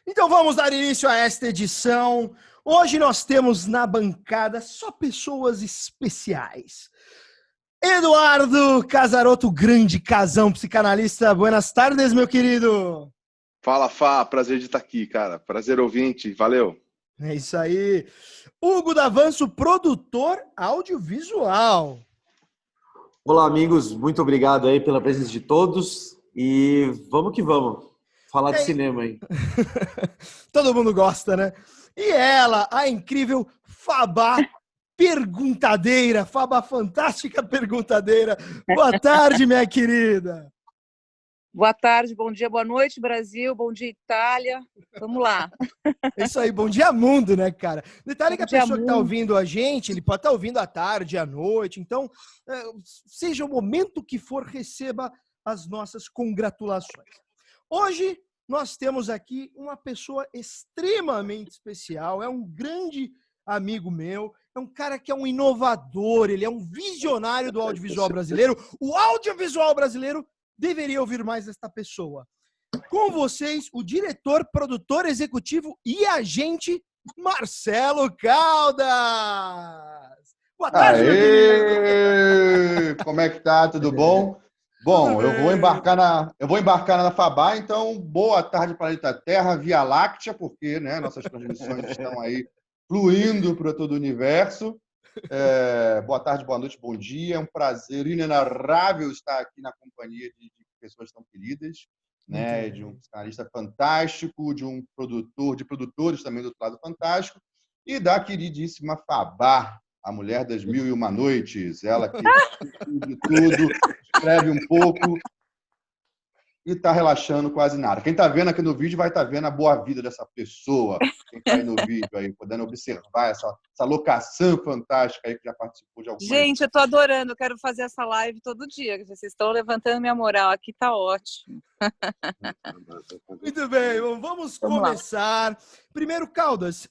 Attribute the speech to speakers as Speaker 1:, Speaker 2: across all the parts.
Speaker 1: Então vamos dar início a esta edição. Hoje nós temos na bancada só pessoas especiais. Eduardo Casarotto, grande casão psicanalista. Buenas tardes, meu querido.
Speaker 2: Fala, Fá. Prazer de estar aqui, cara. Prazer, ouvinte. Valeu.
Speaker 1: É isso aí. Hugo D'Avanço, produtor audiovisual.
Speaker 3: Olá, amigos. Muito obrigado aí pela presença de todos. E vamos que vamos. Falar de cinema aí.
Speaker 1: Todo mundo gosta, né? E ela, a incrível Fabá Perguntadeira. Fabá Fantástica Perguntadeira. Boa tarde, minha querida.
Speaker 4: Boa tarde, bom dia, boa noite, Brasil, bom dia, Itália. Vamos lá.
Speaker 1: É isso aí, bom dia, mundo, né, cara? Detalhe que a pessoa que está
Speaker 4: mundo.
Speaker 1: ouvindo a gente, ele pode estar ouvindo à tarde, à noite. Então, seja o momento que for, receba as nossas congratulações. Hoje, nós temos aqui uma pessoa extremamente especial. É um grande amigo meu. É um cara que é um inovador. Ele é um visionário do audiovisual brasileiro. O audiovisual brasileiro deveria ouvir mais desta pessoa. Com vocês, o diretor, produtor executivo e agente Marcelo Caldas. Boa tarde, meu querido.
Speaker 5: Como é que tá? Tudo bom? Bom, eu vou embarcar na Fabá, então boa tarde, planeta Terra, Via Láctea, porque nossas transmissões estão aí fluindo para todo o universo. Boa tarde, boa noite, bom dia. É um prazer inenarrável estar aqui na companhia de pessoas tão queridas, né? De um psicanalista fantástico, de um produtor, de produtores também do outro lado fantástico, e da queridíssima Fabá, a mulher das 1001 noites. Ela que de tudo, escreve um pouco e está relaxando quase nada. Quem está vendo aqui no vídeo vai estar vendo a boa vida dessa pessoa. Quem está aí no vídeo, aí, podendo observar essa locação fantástica aí que já participou de algumas.
Speaker 4: Gente, eu estou adorando, eu quero fazer essa live todo dia. Vocês estão levantando minha moral aqui, tá ótimo.
Speaker 1: Muito bem, vamos começar. Lá. Primeiro, Caldas,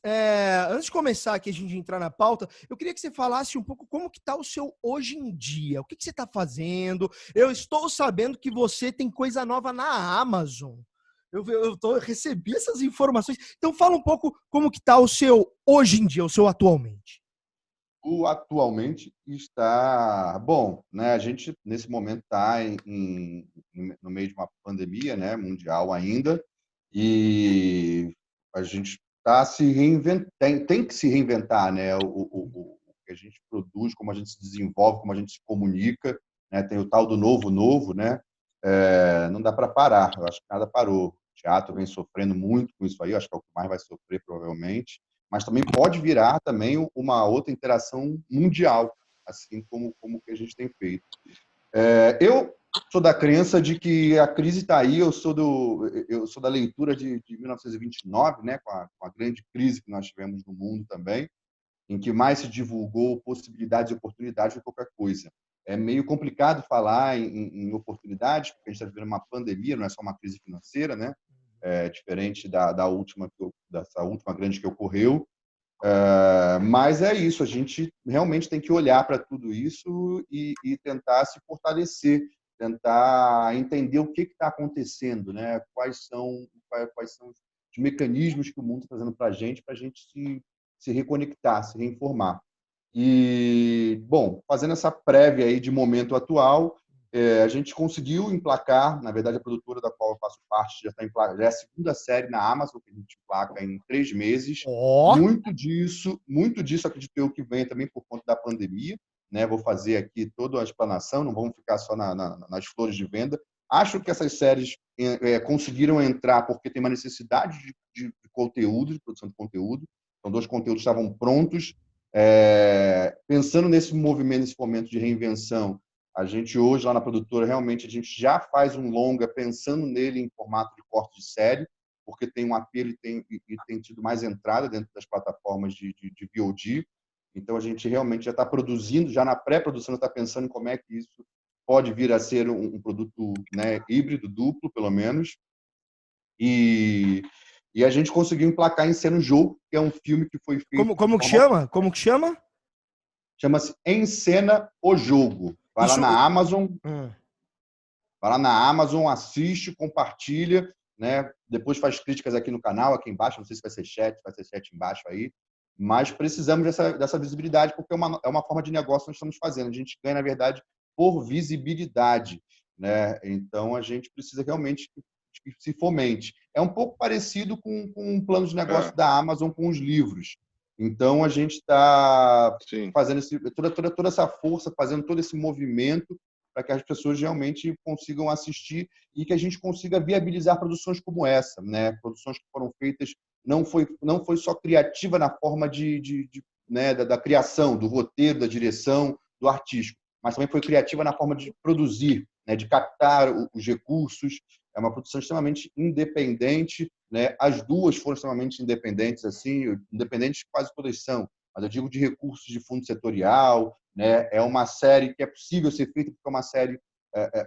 Speaker 1: antes de começar aqui, a gente entrar na pauta, eu queria que você falasse um pouco como que está o seu hoje em dia. O que você está fazendo? Eu estou sabendo que você tem coisa nova na Amazon. Eu recebi essas informações. Então, fala um pouco como que está o seu hoje em dia, o seu atualmente.
Speaker 5: O atualmente está bom, né? A gente nesse momento está no meio de uma pandemia, né, mundial ainda, e a gente está se reinventando, tem que se reinventar, né? O que a gente produz, como a gente se desenvolve, como a gente se comunica, né? Tem o tal do novo, né? Não dá para parar. Eu acho que nada parou. O teatro vem sofrendo muito com isso aí. Eu acho que é o que mais vai sofrer provavelmente. Mas também pode virar também uma outra interação mundial, assim como que a gente tem feito. Eu sou da crença de que a crise está aí, eu sou da leitura de 1929, né, com a grande crise que nós tivemos no mundo também, em que mais se divulgou possibilidades e oportunidades do que qualquer coisa. É meio complicado falar em oportunidades, porque a gente está vivendo uma pandemia, não é só uma crise financeira, né? Diferente dessa última grande que ocorreu. Mas é isso, a gente realmente tem que olhar para tudo isso e tentar se fortalecer, tentar entender o que está acontecendo, né? Quais são os mecanismos que o mundo está trazendo para a gente se reconectar, se reinformar. E, bom, fazendo essa prévia aí de momento atual, a gente conseguiu emplacar, na verdade, a produtora da qual eu faço parte já é a segunda série na Amazon, que a gente emplaca em 3 meses.
Speaker 1: Oh.
Speaker 5: Muito disso, acredito eu, que vem também por conta da pandemia, né? Vou fazer aqui toda a explanação, não vamos ficar só nas flores de venda. Acho que essas séries conseguiram entrar porque tem uma necessidade de conteúdo, de produção de conteúdo. Então, 2 conteúdos estavam prontos. Pensando nesse momento de reinvenção, a gente hoje lá na produtora realmente a gente já faz um longa pensando nele em formato de corte de série, porque tem um apelo e tem tido mais entrada dentro das plataformas de VOD. Então a gente realmente já está produzindo, já na pré-produção está pensando em como é que isso pode vir a ser um produto, né, híbrido, duplo pelo menos. E a gente conseguiu emplacar Em Cena o Jogo, que é um filme que foi feito...
Speaker 1: Como que chama? Como que chama?
Speaker 5: Chama-se Em Cena o Jogo. Vai lá na Amazon. Vai lá na Amazon, assiste, compartilha. né? Depois faz críticas aqui no canal, aqui embaixo, não sei se vai ser chat embaixo aí, mas precisamos dessa visibilidade, porque é uma forma de negócio que nós estamos fazendo. A gente ganha, na verdade, por visibilidade, né? Então, a gente precisa realmente que se fomente. É um pouco parecido com um plano de negócio da Amazon com os livros. Então, a gente está fazendo toda essa força, fazendo todo esse movimento para que as pessoas realmente consigam assistir e que a gente consiga viabilizar produções como essa, né? Produções que foram feitas, não foi só criativa na forma né, da criação, do roteiro, da direção, do artístico, mas também foi criativa na forma de produzir, né, de captar os recursos. É uma produção extremamente independente, né? As duas foram extremamente independentes, assim, independentes quase todas são, mas eu digo de recursos de fundo setorial, né? É uma série que é possível ser feita porque é uma série...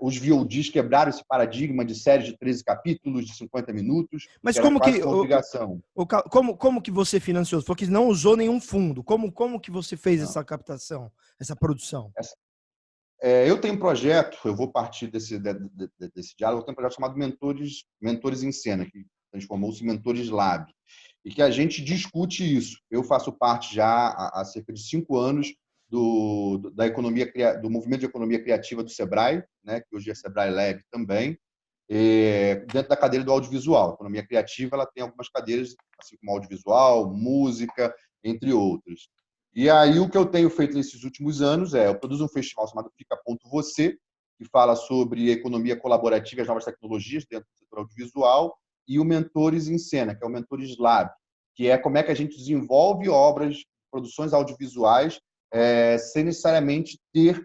Speaker 5: os VODs quebraram esse paradigma de séries de 13 capítulos, de 50 minutos,
Speaker 1: Mas
Speaker 5: que era
Speaker 1: como
Speaker 5: quase
Speaker 1: que...
Speaker 5: uma obrigação.
Speaker 1: Como que você financiou? Você falou que não usou nenhum fundo. Como que você fez essa captação, essa produção?
Speaker 5: Eu tenho um projeto, eu vou partir desse diálogo, eu tenho um projeto chamado Mentores em Cena, que transformou-se em Mentores Lab, e que a gente discute isso. Eu faço parte já há cerca de 5 anos do movimento de economia criativa do Sebrae, né, que hoje é Sebrae Lab também, dentro da cadeira do audiovisual. A economia criativa ela tem algumas cadeiras, assim como audiovisual, música, entre outras. E aí o que eu tenho feito nesses últimos anos eu produzo um festival chamado Fica.você, que fala sobre economia colaborativa e as novas tecnologias dentro do setor audiovisual, e o Mentores em Cena, que é o Mentores Lab, que é como é que a gente desenvolve obras, produções audiovisuais, sem necessariamente ter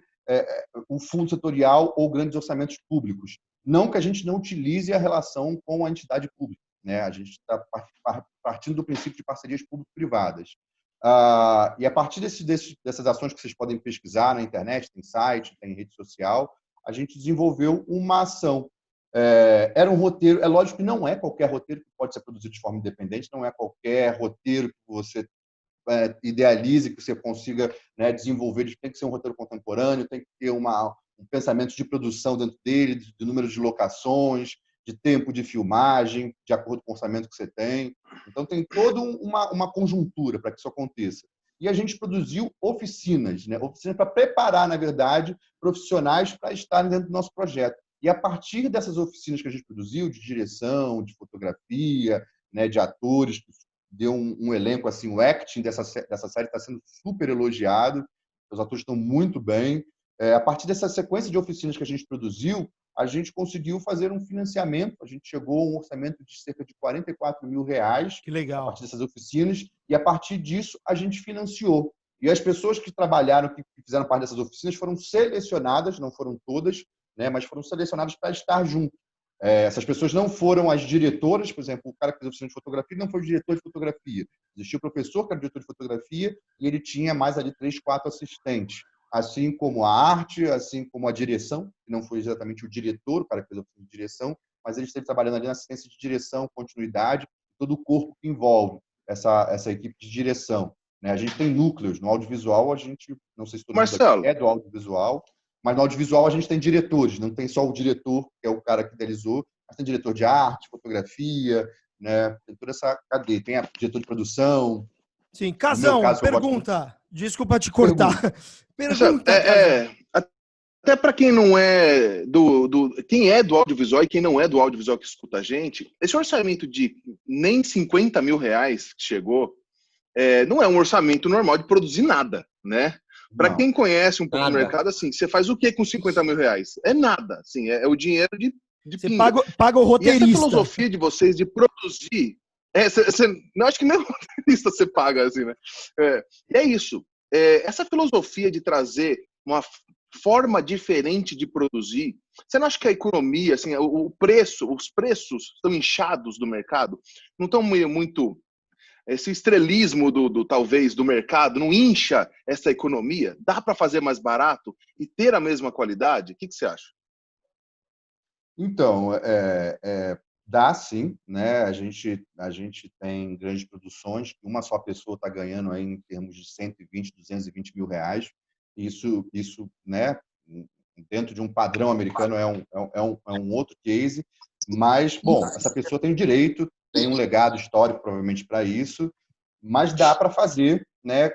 Speaker 5: um fundo setorial ou grandes orçamentos públicos. Não que a gente não utilize a relação com a entidade pública, né? A gente está partindo do princípio de parcerias público-privadas. E a partir dessas ações que vocês podem pesquisar na internet, tem site, tem rede social, a gente desenvolveu uma ação. Era um roteiro, é lógico que não é qualquer roteiro que pode ser produzido de forma independente, não é qualquer roteiro que você idealize, que você consiga, né, desenvolver. Tem que ser um roteiro contemporâneo, tem que ter um pensamento de produção dentro dele, de número de locações, de tempo de filmagem, de acordo com o orçamento que você tem. Então, tem toda uma conjuntura para que isso aconteça. E a gente produziu oficinas, né? Oficinas para preparar, na verdade, profissionais para estarem dentro do nosso projeto. E a partir dessas oficinas que a gente produziu, de direção, de fotografia, né, de atores, que deu um elenco, assim, o acting dessa série está sendo super elogiado, os atores estão muito bem. A partir dessa sequência de oficinas que a gente produziu, a gente conseguiu fazer um financiamento, a gente chegou a um orçamento de cerca de R$44 mil,
Speaker 1: que legal,
Speaker 5: a partir dessas oficinas, e a partir disso a gente financiou. E as pessoas que trabalharam, que fizeram parte dessas oficinas, foram selecionadas, não foram todas, né, mas foram selecionadas para estar junto. Essas pessoas não foram as diretoras, por exemplo, o cara que fez a oficina de fotografia não foi o diretor de fotografia. Existia o professor que era o diretor de fotografia e ele tinha mais ali 3, 4 assistentes. Assim como a arte, assim como a direção, que não foi exatamente o diretor, o cara que fez a oficina de direção, mas ele esteve trabalhando ali na assistência de direção, continuidade, todo o corpo que envolve essa equipe de direção. Né? A gente tem núcleos. No audiovisual, a gente, não sei se todo mundo aqui é do audiovisual, mas no audiovisual a gente tem diretores, não tem só o diretor, que é o cara que idealizou, mas tem diretor de arte, fotografia, né? Tem toda essa cadeia. Tem a diretor de produção.
Speaker 1: Sim, Casão, pergunta. Desculpa te cortar.
Speaker 2: Pergunta. Até para quem não é quem é do audiovisual e quem não é do audiovisual que escuta a gente, esse orçamento de nem R$50 mil que chegou, não é um orçamento normal de produzir nada, né? Para quem conhece um pouco do mercado, assim, você faz o que com R$50 mil? É nada, assim, é o dinheiro de
Speaker 1: você paga o roteirista.
Speaker 2: E essa filosofia de vocês de produzir, não acho que nem roteirista você paga, assim, né? É isso. Essa filosofia de trazer uma forma diferente de produzir, você não acha que a economia, assim, os preços estão inchados do mercado? Não estão muito... Esse estrelismo talvez do mercado não incha essa economia? Dá para fazer mais barato e ter a mesma qualidade? O que você acha?
Speaker 5: Então, dá sim, né? A gente tem grandes produções que uma só pessoa está ganhando aí em termos de 120, 220 mil reais. Isso, né? Dentro de um padrão americano é um outro case. Mas, bom, essa pessoa tem o direito, tem um legado histórico, provavelmente, para isso, mas dá para fazer, né?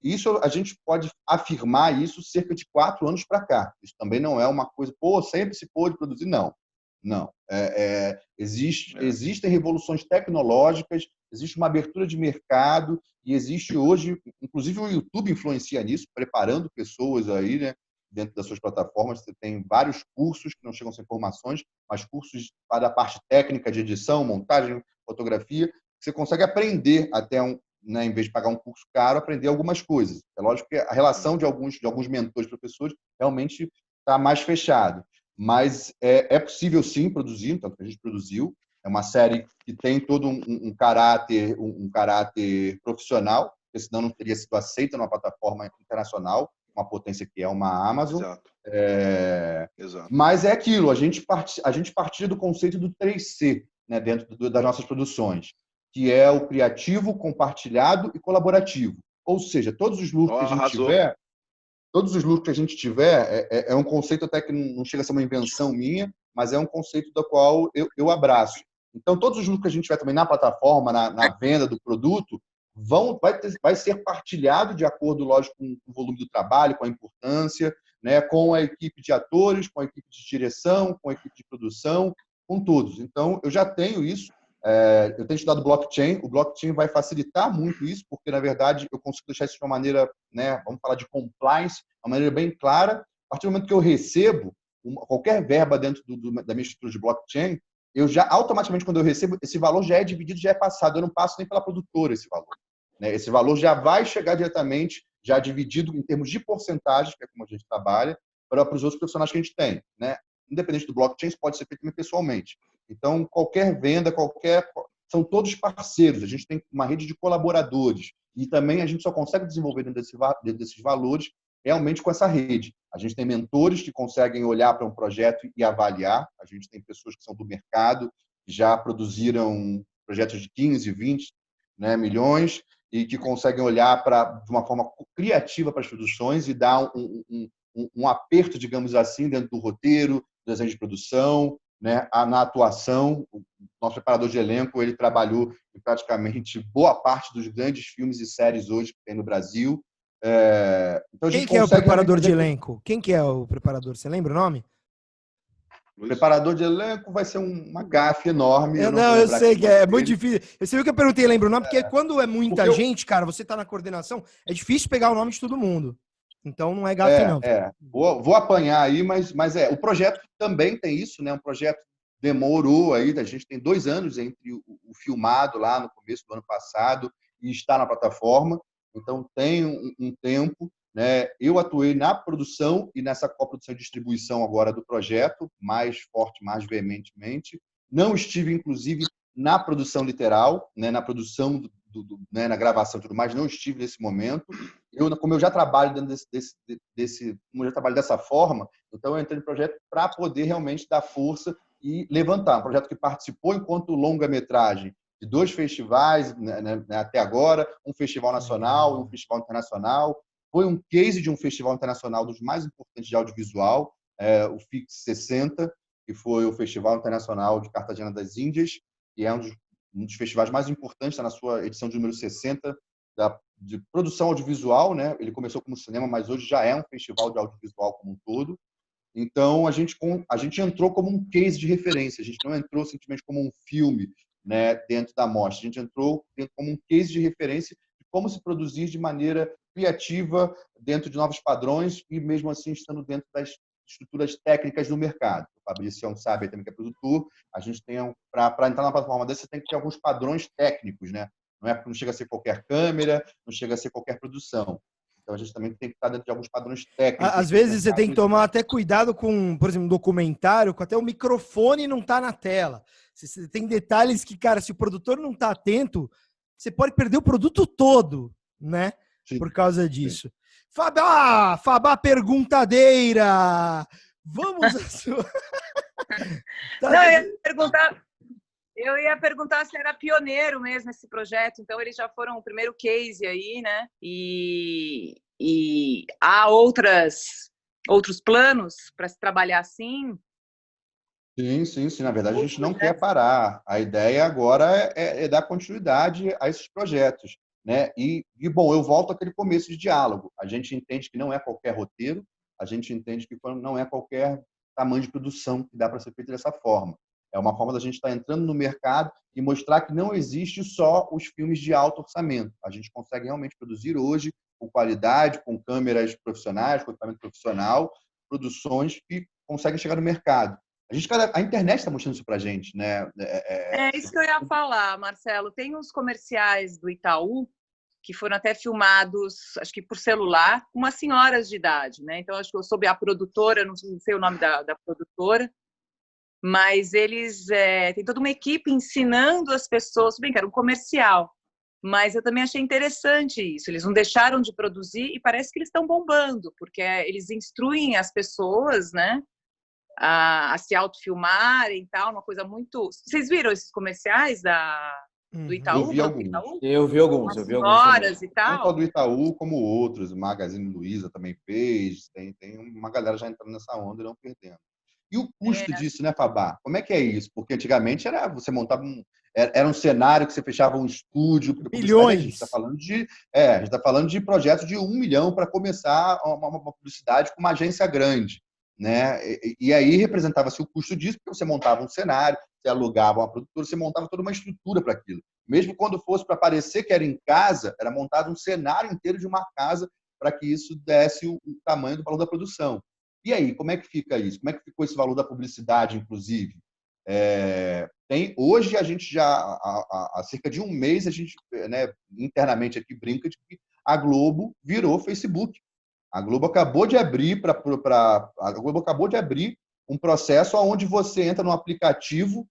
Speaker 5: Isso a gente pode afirmar isso cerca de 4 anos para cá. Isso também não é uma coisa, pô, sempre se pôde produzir, não. Não. Existem revoluções tecnológicas, existe uma abertura de mercado e existe hoje, inclusive o YouTube influencia nisso, preparando pessoas aí, né, dentro das suas plataformas. Você tem vários cursos que não chegam sem informações, mas cursos para a parte técnica de edição, montagem, fotografia, que você consegue aprender até né, em vez de pagar um curso caro, aprender algumas coisas. É lógico que a relação de alguns mentores, professores, realmente está mais fechado. Mas é possível, sim, produzir, tanto que a gente produziu. É uma série que tem todo um caráter profissional, porque senão não teria sido aceita numa plataforma internacional, uma potência que é uma Amazon.
Speaker 2: Exato. Exato.
Speaker 5: Mas é aquilo, a gente partilha do conceito do 3C, né, dentro das nossas produções, que é o criativo, compartilhado e colaborativo. Ou seja, todos os lucros que a gente tiver, é um conceito até que não chega a ser uma invenção minha, mas é um conceito do qual eu abraço. Então, todos os lucros que a gente tiver também na plataforma, na venda do produto, vai ser partilhado de acordo, lógico, com o volume do trabalho, com a importância, né, com a equipe de atores, com a equipe de direção, com a equipe de produção, com todos. Então, eu já tenho isso. Eu tenho estudado blockchain. O blockchain vai facilitar muito isso, porque, na verdade, eu consigo deixar isso de uma maneira, né, vamos falar de compliance, uma maneira bem clara. A partir do momento que eu recebo qualquer verba dentro da minha estrutura de blockchain, eu já, automaticamente, quando eu recebo, esse valor já é dividido, já é passado. Eu não passo nem pela produtora esse valor, né? Esse valor já vai chegar diretamente, já dividido em termos de porcentagens, que é como a gente trabalha, para os outros profissionais que a gente tem, né? Independente do blockchain, isso pode ser feito também pessoalmente. Então, qualquer venda, são todos parceiros. A gente tem uma rede de colaboradores. E também a gente só consegue desenvolver dentro desses valores realmente com essa rede. A gente tem mentores que conseguem olhar para um projeto e avaliar. A gente tem pessoas que são do mercado, que já produziram projetos de 15, 20, né, milhões, e que conseguem olhar de uma forma criativa para as produções e dar um aperto, digamos assim, dentro do roteiro, do desenho de produção, né, na atuação. O nosso preparador de elenco, ele trabalhou em praticamente boa parte dos grandes filmes e séries hoje que tem no Brasil. Então
Speaker 1: Quem que é o preparador de elenco? Quem que é o preparador? Você lembra o nome?
Speaker 5: O preparador de elenco vai ser uma gafe enorme.
Speaker 1: Eu sei que é muito difícil. Você viu que eu perguntei, lembra o nome? Porque quando é muita gente, cara, você tá na coordenação, é difícil pegar o nome de todo mundo. Então não é gafe, não.
Speaker 5: Vou apanhar aí, mas o projeto também tem isso, né? Um projeto demorou aí, a gente tem 2 anos entre o filmado lá no começo do ano passado e está na plataforma, então tem um tempo, né? Eu atuei na produção e nessa coprodução e distribuição agora do projeto, mais forte, mais veementemente. Não estive, inclusive, na produção literal, né? Na produção né? Na gravação e tudo mais, não estive nesse momento. Como eu já trabalho dentro como eu já trabalho dessa forma, então eu entrei no projeto para poder realmente dar força e levantar. Um projeto que participou enquanto longa-metragem de 2 festivais, né, até agora, um festival nacional, um festival internacional. Foi um case de um festival internacional dos mais importantes de audiovisual, o FIX 60, que foi o Festival Internacional de Cartagena das Índias, que é um dos festivais mais importantes, está na sua edição de número 60, de produção audiovisual, né? Ele começou como cinema, mas hoje já é um festival de audiovisual como um todo. Então, a gente entrou como um case de referência, a gente não entrou simplesmente como um filme, né, dentro da mostra, a gente entrou como um case de referência de como se produzir de maneira criativa, dentro de novos padrões e, mesmo assim, estando dentro das estruturas técnicas do mercado. O Fabrício sabe também que é produtor, a gente tem, para entrar na plataforma dessa, você tem que ter alguns padrões técnicos, né? Não chega a ser qualquer câmera, não chega a ser qualquer produção. Então, a gente também tem que estar dentro de alguns padrões técnicos.
Speaker 1: Às vezes, você tem que tomar até cuidado com, por exemplo, um documentário, com até o microfone não tá na tela. Tem detalhes que, cara, se o produtor não tá atento, você pode perder o produto todo, né? Sim. Por causa disso. Fabá perguntadeira! Vamos à sua...
Speaker 4: Eu ia perguntar se era pioneiro mesmo esse projeto, então eles já foram o primeiro case aí, né? E há outros planos para se trabalhar assim?
Speaker 5: Sim, sim, sim. Na verdade, a
Speaker 4: Os
Speaker 5: gente não quer
Speaker 4: projetos.
Speaker 5: parar. A ideia agora é dar continuidade a esses projetos, né? Bom, eu volto àquele começo de diálogo. A gente entende que não é qualquer roteiro, a gente entende que não é qualquer tamanho de produção que dá para ser feito dessa forma. É uma forma da gente estar entrando no mercado e mostrar que não existe só os filmes de alto orçamento. A gente consegue realmente produzir hoje, com qualidade, com câmeras profissionais, com equipamento profissional, produções que conseguem chegar no mercado. A internet está mostrando isso para a gente, né?
Speaker 4: É isso que eu ia falar, Marcelo. Tem uns comerciais do Itaú que foram até filmados, acho que por celular, com umas senhoras de idade, né? Então, acho que eu soube a produtora, não sei o nome da produtora, mas eles têm toda uma equipe ensinando as pessoas, bem que era um comercial, mas eu também achei interessante isso. Eles não deixaram de produzir e parece que eles estão bombando, porque eles instruem as pessoas, né, a se autofilmarem e tal, uma coisa muito... Vocês viram esses comerciais do
Speaker 5: Eu
Speaker 4: Itaú,
Speaker 5: vi
Speaker 4: Banco
Speaker 5: alguns.
Speaker 4: Itaú?
Speaker 3: Eu
Speaker 4: As
Speaker 3: vi alguns também.
Speaker 4: senhoras e
Speaker 5: Não só
Speaker 4: tal?
Speaker 5: do Itaú, como outros. O Magazine Luiza também fez. Tem uma galera já entrando nessa onda e não perdendo. E o custo
Speaker 4: É,
Speaker 5: disso, né, Fabá? Como é que é isso? Porque antigamente você montava era um cenário que você fechava um estúdio para publicidade. A gente está
Speaker 1: Bilhões.
Speaker 5: falando a gente tá falando de projetos de 1 milhão para começar uma publicidade com uma agência grande, né? E aí representava-se o custo disso, porque você montava um cenário, você alugava uma produtora, você montava toda uma estrutura para aquilo. Mesmo quando fosse para parecer que era em casa, era montado um cenário inteiro de uma casa para que isso desse o tamanho do valor da produção. E aí, como é que fica isso? Como é que ficou esse valor da publicidade, inclusive? Hoje a gente já, há cerca de um mês, a gente, né, internamente aqui brinca de que a Globo virou Facebook. A Globo acabou de abrir um processo onde você entra no aplicativo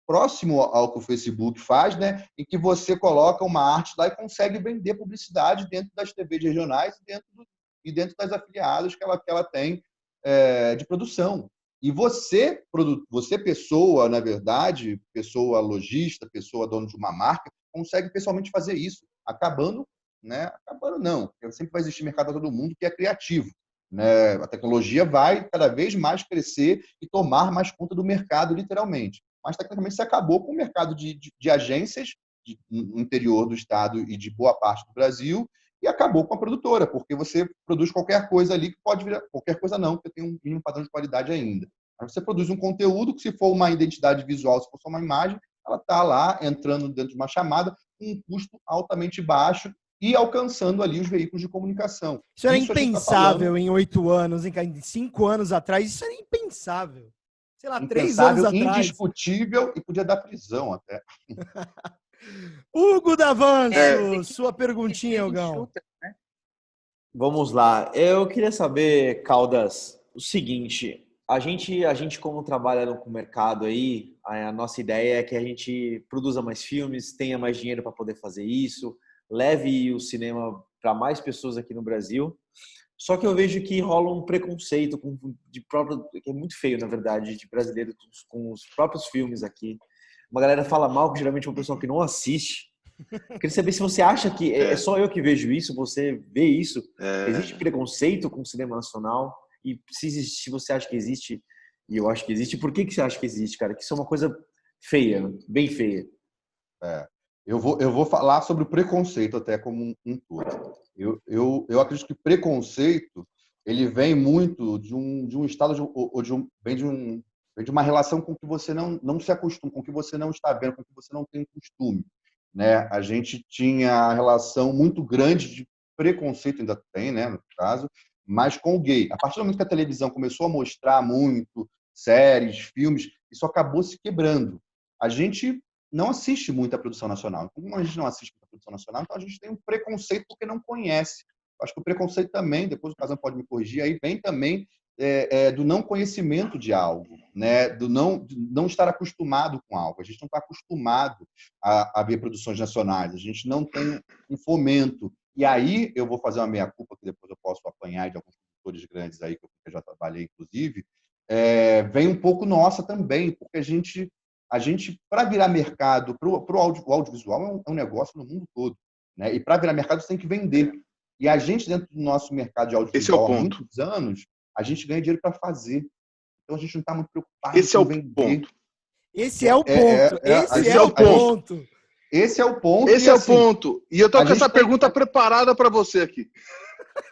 Speaker 5: próximo ao que o Facebook faz, né, em que você coloca uma arte lá e consegue vender publicidade dentro das TVs regionais e dentro das afiliadas que ela tem de produção. E você, pessoa, na verdade, pessoa lojista, pessoa dono de uma marca, consegue pessoalmente fazer isso, acabando, né? Acabando não, porque sempre vai existir mercado para todo mundo que é criativo. Né? A tecnologia vai cada vez mais crescer e tomar mais conta do mercado, literalmente. Mas, tecnicamente, você acabou com o mercado de agências no interior do estado e de boa parte do Brasil e acabou com a produtora, porque você produz qualquer coisa ali que pode virar... Qualquer coisa não, porque tem um mínimo padrão de qualidade ainda. Mas você produz um conteúdo que, se for uma identidade visual, se for só uma imagem, ela está lá entrando dentro de uma chamada com um custo altamente baixo e alcançando ali os veículos de comunicação.
Speaker 1: Isso era
Speaker 5: Isso a gente está
Speaker 1: impensável
Speaker 5: falando...
Speaker 1: em 8 anos, em 5 anos atrás. Isso era impensável. Sei lá, 3 anos
Speaker 5: Impensável,
Speaker 1: atrás.
Speaker 5: indiscutível e podia dar prisão até.
Speaker 1: Hugo Davanço,
Speaker 4: tem que
Speaker 1: sua perguntinha, Elgão.
Speaker 4: enxuta, né?
Speaker 3: Vamos lá. Eu queria saber, Caldas, o seguinte: a gente como trabalha com o mercado aí, a nossa ideia é que a gente produza mais filmes, tenha mais dinheiro para poder fazer isso, leve o cinema para mais pessoas aqui no Brasil. Só que eu vejo que rola um preconceito que é muito feio, na verdade, de brasileiros com os próprios filmes aqui. Uma galera fala mal, que geralmente é uma pessoa que não assiste. Queria saber se você acha que é só eu que vejo isso, você vê isso. Existe preconceito com o cinema nacional? E se você acha que existe, e eu acho que existe, por que você acha que existe, cara? Que isso é uma coisa feia, bem feia.
Speaker 5: Eu vou falar sobre o preconceito até como um todo. Eu acredito que preconceito ele vem muito de um estado vem de uma relação com que você não se acostuma, com que você não está vendo, com que você não tem costume, né? A gente tinha a relação muito grande de preconceito, ainda tem, né, no caso, mas com o gay. A partir do momento que a televisão começou a mostrar muito séries, filmes, isso acabou se quebrando. A gente não assiste muita produção nacional. Como a gente não assiste muita produção nacional, então a gente tem um preconceito porque não conhece. Acho que o preconceito também, depois o Casão pode me corrigir, aí vem também do não conhecimento de algo, né? De não estar acostumado com algo. A gente não está acostumado a ver produções nacionais, a gente não tem um fomento. E aí eu vou fazer uma meia-culpa, que depois eu posso apanhar de alguns produtores grandes aí, que eu já trabalhei, inclusive, vem um pouco nossa também, porque a gente para virar mercado, para o audiovisual é um negócio no mundo todo, né? E para virar mercado você tem que vender. E a gente, dentro do nosso mercado de audiovisual há muitos anos, a gente ganha dinheiro para fazer. Então a gente não está muito preocupado
Speaker 2: Esse é o
Speaker 5: vender.
Speaker 2: ponto.
Speaker 1: Esse é o ponto. Esse é o ponto.
Speaker 5: Esse é o ponto.
Speaker 2: Esse é o ponto. E eu tô com essa pergunta preparada para você aqui.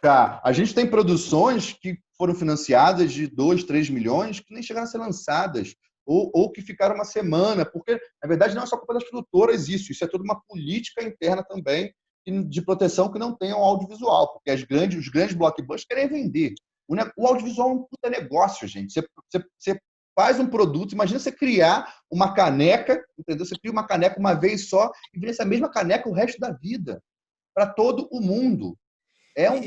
Speaker 5: Tá. A gente tem produções que foram financiadas de 2, 3 milhões que nem chegaram a ser lançadas. Ou que ficaram uma semana. Porque, na verdade, não é só culpa das produtoras isso é toda uma política interna também de proteção que não tem ao audiovisual. Porque os grandes blockbusters querem vender. O audiovisual é um puta negócio, gente. Você faz um produto, imagina você criar uma caneca, entendeu? Você cria uma caneca uma vez só e vira essa mesma caneca o resto da vida, para todo o mundo. É um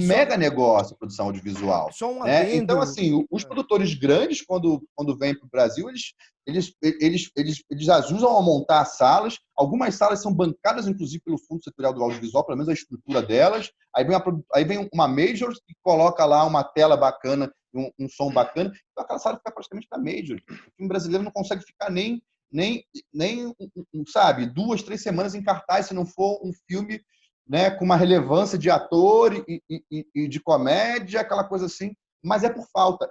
Speaker 5: mega negócio a produção audiovisual.
Speaker 1: Só um
Speaker 5: né?
Speaker 1: adendo.
Speaker 5: Então, assim, os produtores grandes, quando vêm para o Brasil, eles ajudam a montar salas. Algumas salas são bancadas, inclusive, pelo Fundo Setorial do Audiovisual, pelo menos a estrutura delas. Aí vem uma major que coloca lá uma tela bacana, um som bacana. Então, aquela sala fica praticamente da major. O filme brasileiro não consegue ficar nem sabe, 2, 3 semanas em cartaz se não for um filme, né, com uma relevância de ator e de comédia, aquela coisa assim, mas é por falta.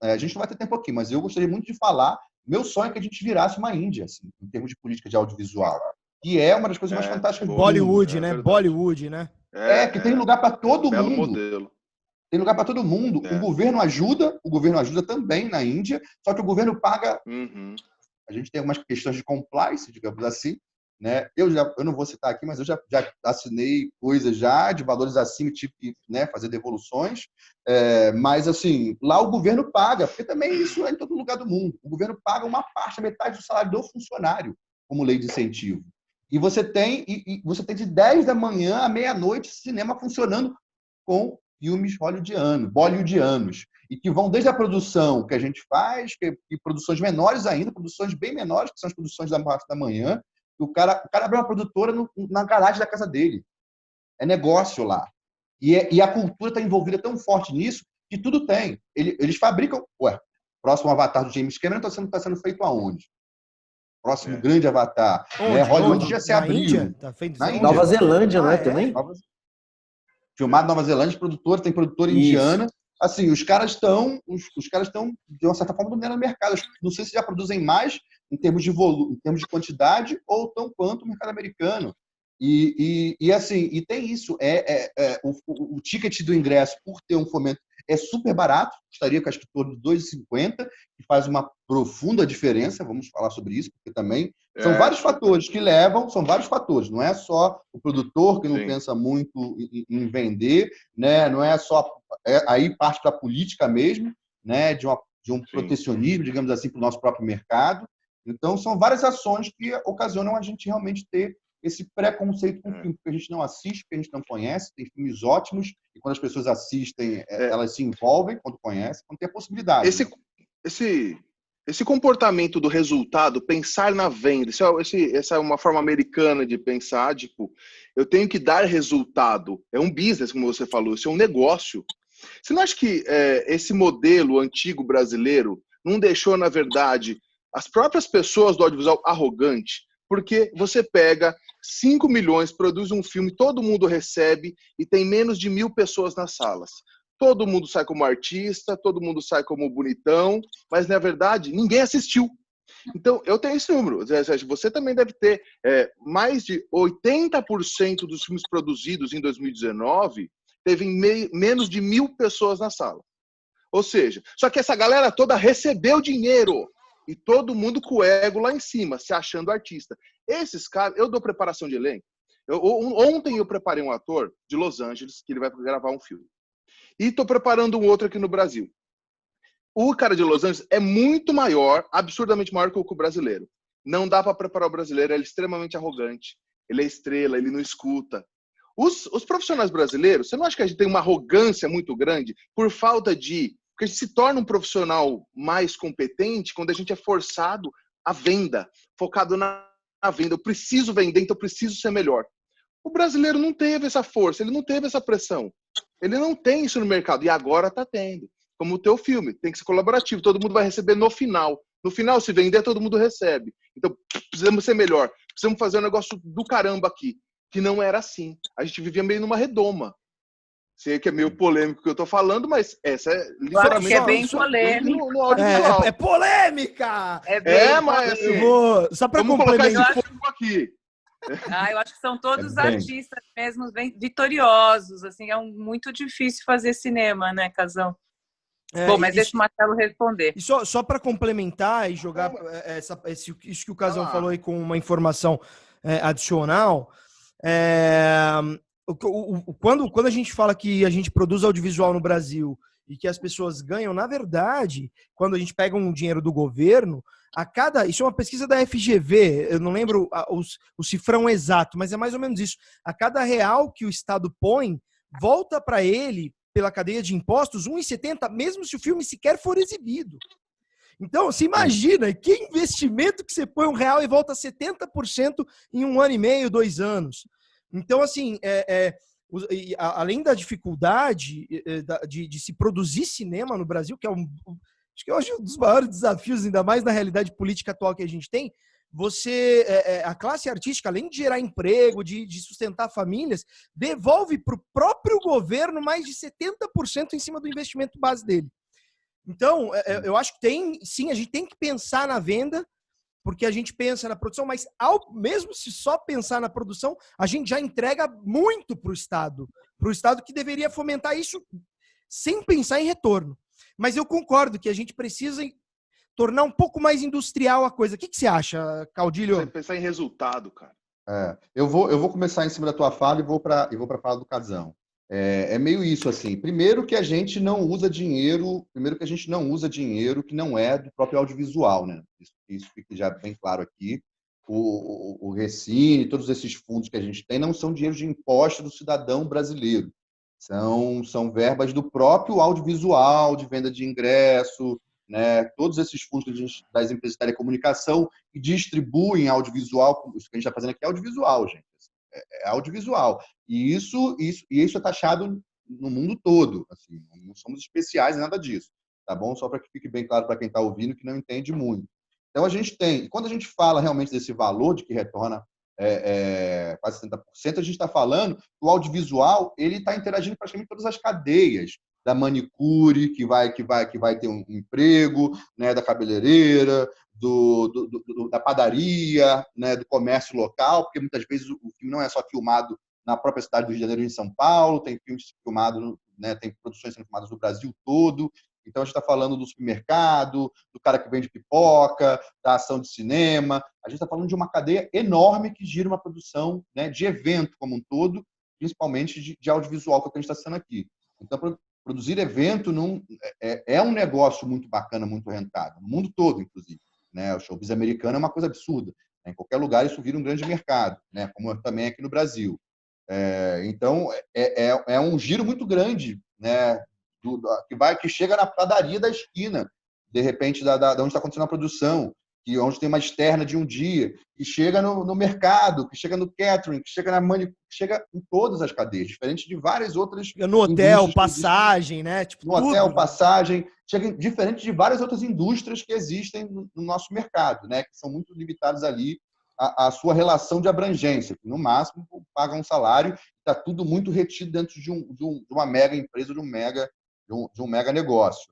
Speaker 5: A gente não vai ter tempo aqui, mas eu gostaria muito de falar, meu sonho é que a gente virasse uma Índia, assim, em termos de política de audiovisual, que é uma das coisas mais fantásticas do
Speaker 1: Bollywood,
Speaker 5: mundo.
Speaker 1: né? Bollywood, né?
Speaker 5: Que tem lugar para todo
Speaker 2: belo
Speaker 5: mundo.
Speaker 2: Modelo.
Speaker 5: Tem lugar para todo mundo. O governo ajuda também na Índia, só que o governo paga... A gente tem algumas questões de compliance, digamos assim, né? Eu não vou citar aqui, mas eu já assinei coisas já de valores acima, tipo, né, fazer devoluções. Mas, assim, lá o governo paga, porque também isso é em todo lugar do mundo. O governo paga uma parte, a metade do salário do funcionário, como lei de incentivo. E você tem de 10 da manhã à meia-noite cinema funcionando com filmes bollywoodianos, e que vão desde a produção que a gente faz, e produções menores ainda, produções bem menores, que são as produções da parte da manhã. O cara abre uma produtora na garagem da casa dele. É negócio lá. E a cultura está envolvida tão forte nisso que tudo tem. Eles fabricam... próximo Avatar do James Cameron está sendo feito aonde? Próximo grande Avatar. Hollywood já se abriu.
Speaker 1: Índia? Tá feito
Speaker 5: na Índia.
Speaker 3: Nova Zelândia, não é também?
Speaker 5: Filmado na Nova Zelândia, tem produtora indiana. Assim, os caras estão, de uma certa forma, dominando o mercado. Não sei se já produzem mais em termos de volume, em termos de quantidade, ou tão quanto o mercado americano. Assim, e tem isso. O ticket do ingresso, por ter um fomento, é super barato, estaria com acho que torno de R$2,50, que faz uma profunda diferença, vamos falar sobre isso, porque também são vários fatores que levam, não é só o produtor que não pensa muito em vender, né? Não é só, aí parte para a política mesmo, né? De um protecionismo, digamos assim, para o nosso próprio mercado. Então, são várias ações que ocasionam a gente realmente ter esse preconceito com o filme, porque a gente não assiste, porque a gente não conhece, tem filmes ótimos, e quando as pessoas assistem, elas se envolvem quando conhecem, quando tem a possibilidade.
Speaker 2: Esse comportamento do resultado, pensar na venda, essa é uma forma americana de pensar, tipo, eu tenho que dar resultado, é um business, como você falou, isso é um negócio. Você não acha que esse modelo antigo brasileiro não deixou, na verdade, as próprias pessoas do audiovisual arrogante? Porque você pega 5 milhões, produz um filme, todo mundo recebe e tem menos de 1.000 pessoas nas salas. Todo mundo sai como artista, todo mundo sai como bonitão, mas, na verdade, ninguém assistiu. Então, eu tenho esse número. Você também deve ter mais de 80% dos filmes produzidos em 2019 teve menos de 1.000 pessoas na sala. Ou seja, só que essa galera toda recebeu dinheiro. E todo mundo com o ego lá em cima, se achando artista. Esses caras, eu dou preparação de elenco. Ontem eu preparei um ator de Los Angeles, que ele vai gravar um filme. E estou preparando um outro aqui no Brasil. O cara de Los Angeles é muito maior, absurdamente maior que o brasileiro. Não dá para preparar o brasileiro, ele é extremamente arrogante. Ele é estrela, ele não escuta. Os profissionais brasileiros, você não acha que a gente tem uma arrogância muito grande por falta de... Porque a gente se torna um profissional mais competente quando a gente é forçado à venda, focado na venda. Eu preciso vender, então eu preciso ser melhor. O brasileiro não teve essa força, ele não teve essa pressão. Ele não tem isso no mercado, e agora está tendo. Como o teu filme, tem que ser colaborativo, todo mundo vai receber no final. No final, se vender, todo mundo recebe. Então, precisamos ser melhor. Precisamos fazer um negócio do caramba aqui, que não era assim. A gente vivia meio numa redoma. Sei que é meio polêmico o que eu tô falando, mas essa é
Speaker 4: Eu acho que é bem
Speaker 2: isso
Speaker 4: polêmico.
Speaker 2: no audiovisual.
Speaker 1: É polêmica!
Speaker 4: É bem
Speaker 2: mas
Speaker 1: Eu
Speaker 2: assim,
Speaker 1: vou, só para
Speaker 2: vamos colocar esse
Speaker 1: complementar.
Speaker 2: fogo aqui.
Speaker 4: Eu acho que são todos
Speaker 5: bem.
Speaker 4: artistas mesmo, bem vitoriosos. Assim, muito difícil fazer cinema, né, Casão? Bom, mas deixa o Marcelo responder.
Speaker 1: E só para complementar e jogar isso que o Casão falou aí com uma informação adicional, quando a gente fala que a gente produz audiovisual no Brasil e que as pessoas ganham, na verdade, quando a gente pega um dinheiro do governo, isso é uma pesquisa da FGV, eu não lembro o cifrão exato, mas é mais ou menos isso. A cada real que o Estado põe, volta para ele, pela cadeia de impostos, 1,70, mesmo se o filme sequer for exibido. Então, você imagina que investimento que você põe R$1 e volta 70% em 1 ano e meio, 2 anos. Então, assim, além da dificuldade de se produzir cinema no Brasil, que acho que hoje é um dos maiores desafios, ainda mais na realidade política atual que a gente tem, a classe artística, além de gerar emprego, de sustentar famílias, devolve para o próprio governo mais de 70% em cima do investimento base dele. Então, eu acho que a gente tem que pensar na venda, porque a gente pensa na produção, mas mesmo se só pensar na produção, a gente já entrega muito para o Estado que deveria fomentar isso sem pensar em retorno. Mas eu concordo que a gente precisa tornar um pouco mais industrial a coisa. O que você acha, Caudilho?
Speaker 2: Você pensar em resultado, cara.
Speaker 5: Eu vou começar em cima da tua fala e vou para a fala do Casão. É meio isso, assim. Primeiro que a gente não usa dinheiro que não é do próprio audiovisual, né? Isso fica já bem claro aqui. O Recine, todos esses fundos que a gente tem não são dinheiro de imposto do cidadão brasileiro. São verbas do próprio audiovisual, de venda de ingresso, né? Todos esses fundos das empresas de telecomunicação que distribuem audiovisual. Isso que a gente está fazendo aqui é audiovisual, gente. É audiovisual. E isso é taxado no mundo todo. Assim, não somos especiais em nada disso. Tá bom? Só para que fique bem claro para quem está ouvindo que não entende muito. Então, a gente tem... E quando a gente fala realmente desse valor de que retorna quase 70%, a gente está falando que o audiovisual ele está interagindo praticamente todas as cadeias da manicure, que vai ter um emprego, né, da cabeleireira, da padaria, né, do comércio local, porque muitas vezes o filme não é só filmado na própria cidade do Rio de Janeiro, em São Paulo, tem filmes filmados, né, tem produções sendo filmadas no Brasil todo. Então, a gente está falando do supermercado, do cara que vende pipoca, da ação de cinema. A gente está falando de uma cadeia enorme que gira uma produção, né, de evento como um todo, principalmente de audiovisual, que é o que a gente está sendo aqui. Então, produzir evento é um negócio muito bacana, muito rentável, no mundo todo, inclusive. Né? O showbiz americano é uma coisa absurda. Né? Em qualquer lugar isso vira um grande mercado, né? Como também aqui no Brasil. Então, é um giro muito grande, né? Que chega na padaria da esquina, de repente, da onde está acontecendo a produção, onde tem uma externa de um dia, que chega no mercado, que chega no catering, que chega que chega em todas as cadeias, diferente de várias outras.
Speaker 1: No hotel, passagem, né? Tipo,
Speaker 5: no hotel, passagem, chega diferente de várias outras indústrias que existem no nosso mercado, né? Que são muito limitadas ali a sua relação de abrangência, que no máximo paga um salário, está tudo muito retido dentro de uma mega empresa, de um mega negócio.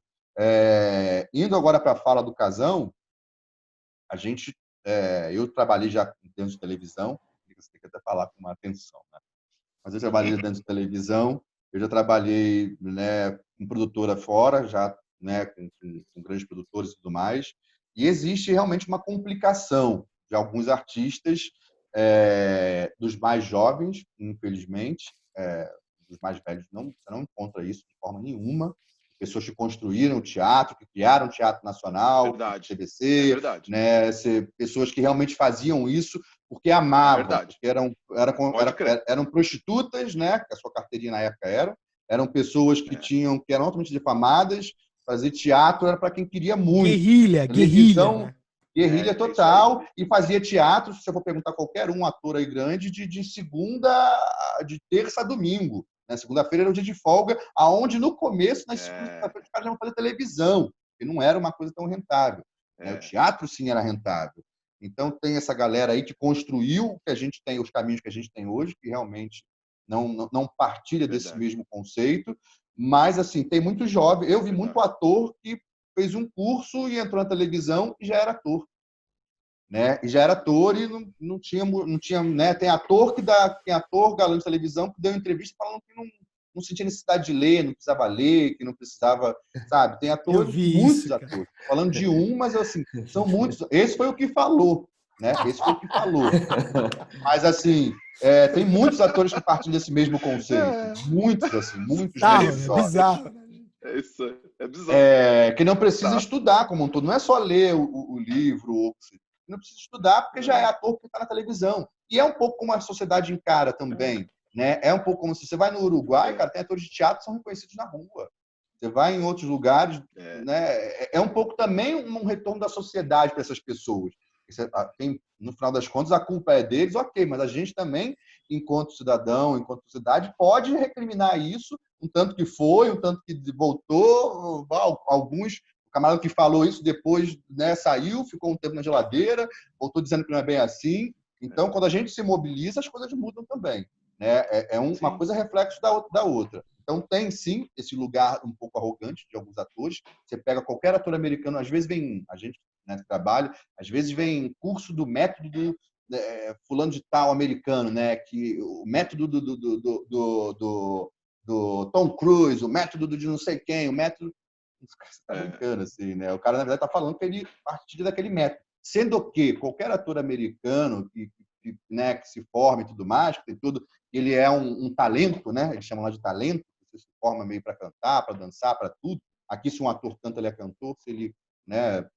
Speaker 5: Indo agora para a fala do Casão, eu trabalhei já dentro de televisão, você tem que até falar com uma atenção, né? Mas eu trabalhei dentro de televisão, eu já trabalhei, né, com produtora fora, já, né, com grandes produtores e tudo mais, e existe realmente uma complicação de alguns artistas, dos mais jovens, infelizmente, dos mais velhos, você não encontra isso de forma nenhuma. Pessoas que construíram o teatro, que criaram o Teatro Nacional, TBC, né? Pessoas que realmente faziam isso porque amavam, porque eram prostitutas, né? Que a sua carteirinha na época eram pessoas que eram altamente difamadas, fazer teatro era para quem queria muito.
Speaker 1: Guerrilha, né?
Speaker 5: Guerrilha total, e fazia teatro, se você for perguntar a qualquer ator aí grande, de terça a domingo. Na segunda-feira era o dia de folga, aonde no começo, nas segundas-feiras, os caras já vão fazer televisão, que não era uma coisa tão rentável. O teatro, sim, era rentável. Então, tem essa galera aí que construiu o que a gente tem, os caminhos que a gente tem hoje, que realmente não partilha desse
Speaker 2: Verdade.
Speaker 5: mesmo conceito, mas assim, tem muito jovem. Eu vi muito ator que fez um curso e entrou na televisão e já era ator. Né? E já era ator e não tinha, né? Tem ator galã de televisão que deu entrevista falando que não sentia necessidade de ler, não precisava ler, que não precisava, sabe? Tem
Speaker 1: Eu
Speaker 5: atores,
Speaker 1: vi
Speaker 5: muitos
Speaker 1: isso, cara.
Speaker 5: atores. Falando de um, mas assim, são muitos. Esse foi o que falou, né? Esse foi o que falou. Mas assim, tem muitos atores que partilham desse mesmo conceito. Muitos, assim, muitos
Speaker 1: Bizarro,
Speaker 5: mesmo.
Speaker 1: né? Bizarro.
Speaker 2: É isso aí. É bizarro.
Speaker 5: Que não precisa
Speaker 2: Tá.
Speaker 5: estudar como um todo. Não é só ler o livro, não precisa estudar porque já é ator que está na televisão. E é um pouco como a sociedade encara também. Né? É um pouco como se você vai no Uruguai, cara, tem atores de teatro que são reconhecidos na rua. Você vai em outros lugares, né? É um pouco também um retorno da sociedade para essas pessoas. No final das contas, a culpa é deles, ok, mas a gente também, enquanto cidadão, enquanto sociedade, pode recriminar isso, um tanto que foi, um tanto que voltou, alguns. O camarada que falou isso depois, né, saiu, ficou um tempo na geladeira, voltou dizendo que não é bem assim. Então, quando a gente se mobiliza, as coisas mudam também. Né? Uma coisa reflexo da outra. Então, tem sim esse lugar um pouco arrogante de alguns atores. Você pega qualquer ator americano, às vezes vem, a gente, né, que trabalha, às vezes vem curso do método do fulano de tal americano, né? Que o método do Tom Cruise, o método de não sei quem, o método. Você está brincando, assim, né? O cara, na verdade, está falando que ele partilha daquele método. Sendo que qualquer ator americano né, que se forma e tudo mais, que tem tudo, ele é um talento, né? Eles chamam lá de talento, você se forma meio para cantar, para dançar, para tudo. Aqui, se um ator canta, ele é cantor. Se ele, né,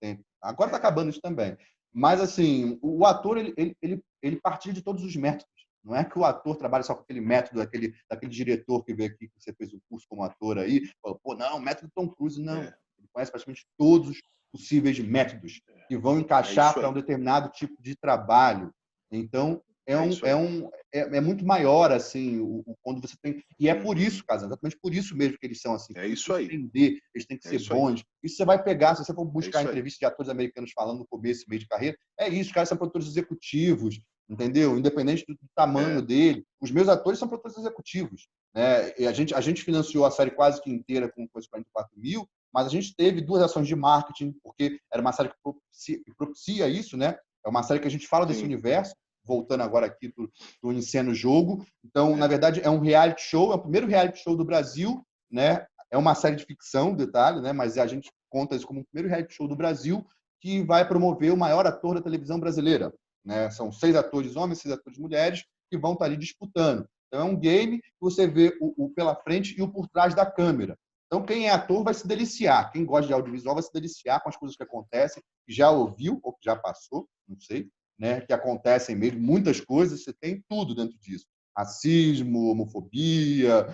Speaker 5: agora está acabando isso também. Mas, assim, o ator, ele partilha de todos os métodos. Não é que o ator trabalha só com aquele método daquele diretor que veio aqui, que você fez o curso como ator aí, falou, pô, não, método Tom Cruise, não. Ele conhece praticamente todos os possíveis métodos que vão encaixar para um determinado tipo de trabalho. Então, é muito maior, assim, quando você tem... E é por isso, cara, exatamente por isso mesmo que eles são assim.
Speaker 2: É isso aí.
Speaker 5: Eles têm que ser bons. Isso você vai pegar, se você for buscar entrevistas de atores americanos falando no começo e meio de carreira, os caras são produtores executivos, entendeu? Independente do tamanho dele. Os meus atores são produtores executivos. Né? E a gente financiou a série quase que inteira com os 44 mil, mas a gente teve 2 ações de marketing, porque era uma série que propicia isso, né? É uma série que a gente fala desse universo, voltando agora aqui do Encena Jogo. Então, na verdade, é um reality show, é o primeiro reality show do Brasil, né? É uma série de ficção, detalhe, né? Mas a gente conta isso como o primeiro reality show do Brasil que vai promover o maior ator da televisão brasileira. Né? São 6 atores homens, 6 atores mulheres que vão estar ali disputando. Então, é um game que você vê o pela frente e o por trás da câmera. Então, quem é ator vai se deliciar. Quem gosta de audiovisual vai se deliciar com as coisas que acontecem, que já ouviu ou que já passou, não sei, né? Que acontecem mesmo, muitas coisas, você tem tudo dentro disso. Racismo, homofobia,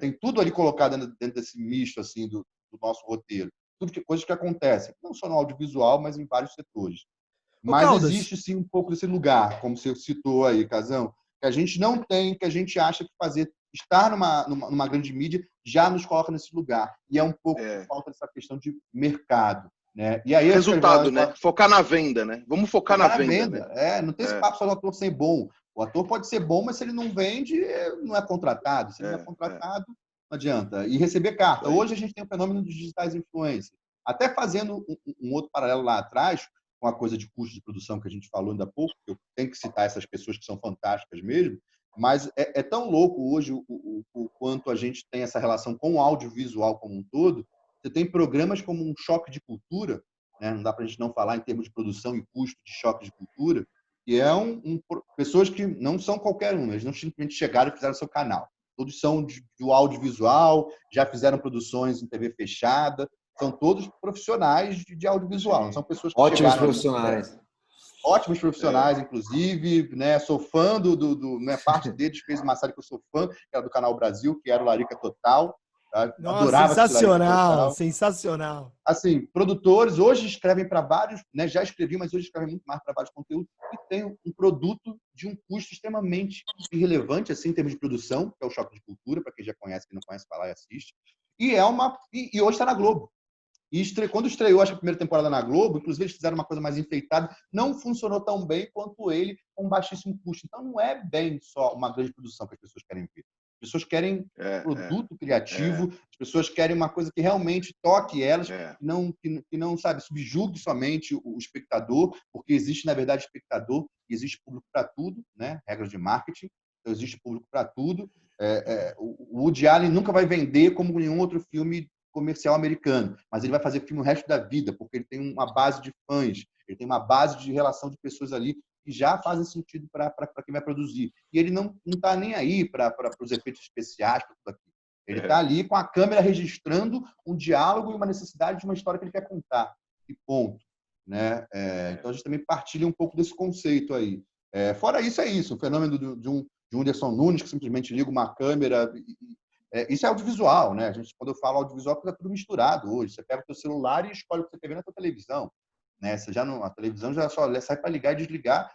Speaker 5: tem tudo ali colocado dentro desse misto assim, do nosso roteiro. Coisas que acontecem, não só no audiovisual, mas em vários setores. Mas existe, sim, um pouco desse lugar, como você citou aí, Casão, que a gente não tem, que a gente acha que estar numa grande mídia já nos coloca nesse lugar. E é um pouco por falta dessa questão de mercado. Né? E aí,
Speaker 2: resultado, né? Focar na venda, né? Vamos focar na venda.
Speaker 5: Né? Não tem esse papo só do ator ser bom. O ator pode ser bom, mas se ele não vende, não é contratado. Se ele não é contratado, não adianta. E receber carta. Hoje a gente tem o fenômeno dos digitais influencers. Até fazendo um outro paralelo lá atrás, com a coisa de custo de produção que a gente falou ainda há pouco, que eu tenho que citar essas pessoas que são fantásticas mesmo, mas é tão louco hoje o quanto a gente tem essa relação com o audiovisual como um todo. Você tem programas como um Choque de Cultura, né? Não dá para a gente não falar em termos de produção e custo de Choque de Cultura, que é pessoas que não são qualquer um, eles não simplesmente chegaram e fizeram seu canal. Todos são do audiovisual, já fizeram produções em TV fechada, são todos profissionais de audiovisual, não são pessoas que
Speaker 3: ótimos
Speaker 5: chegaram...
Speaker 3: profissionais.
Speaker 5: Ótimos profissionais, inclusive, né? Sou fã né? Parte deles fez uma série que eu sou fã, que era do Canal Brasil, que era o Larica Total. Tá?
Speaker 1: Nossa,
Speaker 5: adorava
Speaker 1: sensacional, sensacional.
Speaker 5: Assim, produtores hoje escrevem para vários, né? Já escrevi, mas hoje escrevem muito mais para vários conteúdos e tem um produto de um custo extremamente irrelevante, assim, em termos de produção, que é o Choque de Cultura, para quem já conhece, quem não conhece, vai lá e assiste. E hoje está na Globo. E quando estreou, acho que a primeira temporada na Globo, inclusive eles fizeram uma coisa mais enfeitada, não funcionou tão bem quanto ele com baixíssimo custo. Então não é bem só uma grande produção que as pessoas querem ver. As pessoas querem produto criativo, as pessoas querem uma coisa que realmente toque elas, que não sabe, subjugue somente o espectador, porque existe, na verdade, espectador, e existe público para tudo, né? Regras de marketing, então existe público para tudo. O Woody Allen nunca vai vender como nenhum outro filme comercial americano, mas ele vai fazer filme o resto da vida, porque ele tem uma base de fãs, ele tem uma base de relação de pessoas ali que já fazem sentido para quem vai produzir. E ele não está nem aí para os efeitos especiais, para tudo aquilo. Ele está ali com a câmera registrando um diálogo e uma necessidade de uma história que ele quer contar. E ponto. Né? Então a gente também partilha um pouco desse conceito aí. Fora isso, é isso. O fenômeno de um Whindersson Nunes, que simplesmente liga uma câmera. Isso é audiovisual, né? Quando eu falo audiovisual, porque é tudo misturado hoje. Você pega o seu celular e escolhe o que você quer ver na sua televisão. Né? A televisão já só sai para ligar e desligar.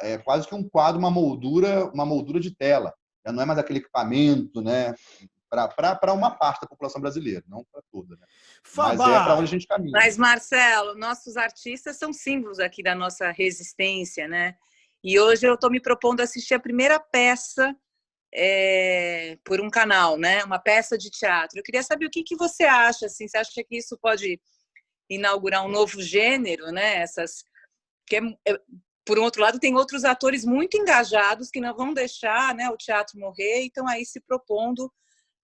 Speaker 5: É quase que um quadro, uma moldura de tela. Já não é mais aquele equipamento, né? Para uma parte da população brasileira, não para toda. Né? Mas é para onde a gente caminha.
Speaker 4: Mas, Marcelo, nossos artistas são símbolos aqui da nossa resistência, né? E hoje eu estou me propondo assistir a primeira peça por um canal, né? Uma peça de teatro. Eu queria saber o que você acha, assim, você acha que isso pode inaugurar um novo gênero, né? Por um outro lado, tem outros atores muito engajados que não vão deixar, né, o teatro morrer e estão aí se propondo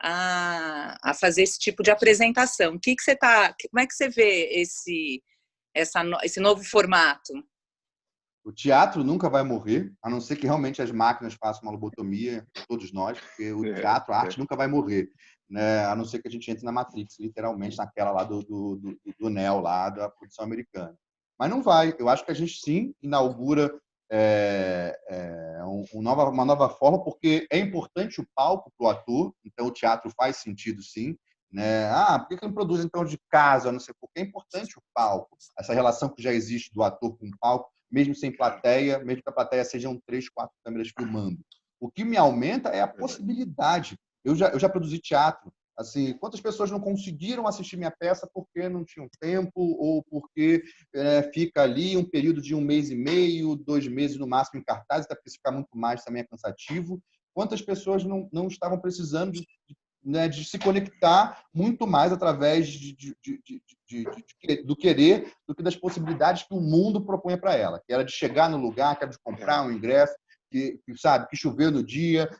Speaker 4: a fazer esse tipo de apresentação. Como é que você vê esse novo formato?
Speaker 5: O teatro nunca vai morrer, a não ser que realmente as máquinas façam uma lobotomia, todos nós, porque o teatro, a arte nunca vai morrer, né? A não ser que a gente entre na Matrix, literalmente, naquela lá do Neo, lá da produção americana. Mas não vai. Eu acho que a gente, sim, inaugura uma nova forma, porque é importante o palco para o ator, então o teatro faz sentido, sim. Né? Por que não produz, então, de casa? Não sei por que é importante o palco, essa relação que já existe do ator com o palco, mesmo sem plateia, mesmo que a plateia sejam 3, 4 câmeras filmando. O que me aumenta é a possibilidade. Eu já produzi teatro. Assim, quantas pessoas não conseguiram assistir minha peça porque não tinham tempo ou porque fica ali um período de 1 mês e meio, 2 meses no máximo em cartaz, até porque se ficar muito mais também é cansativo. Quantas pessoas não estavam precisando de se conectar muito mais através do querer do que das possibilidades que o mundo propunha para ela, que era de chegar no lugar, que era de comprar um ingresso, que choveu no dia.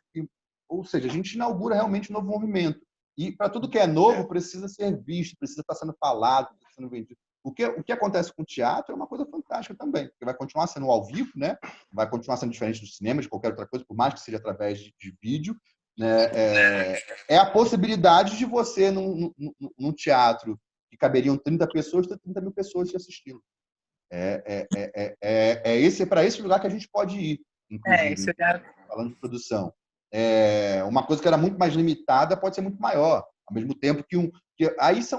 Speaker 5: Ou seja, a gente inaugura realmente um novo movimento. E para tudo que é novo, precisa ser visto, precisa estar sendo falado, precisa estar sendo vendido. O que acontece com o teatro é uma coisa fantástica também, porque vai continuar sendo ao vivo, né? Vai continuar sendo diferente do cinema, de qualquer outra coisa, por mais que seja através de vídeo. Né? É a possibilidade de você, num teatro que caberiam 30 pessoas, ter 30 mil pessoas te assistindo. Para esse lugar que a gente pode ir, inclusive, falando de produção. Uma coisa que era muito mais limitada pode ser muito maior, ao mesmo tempo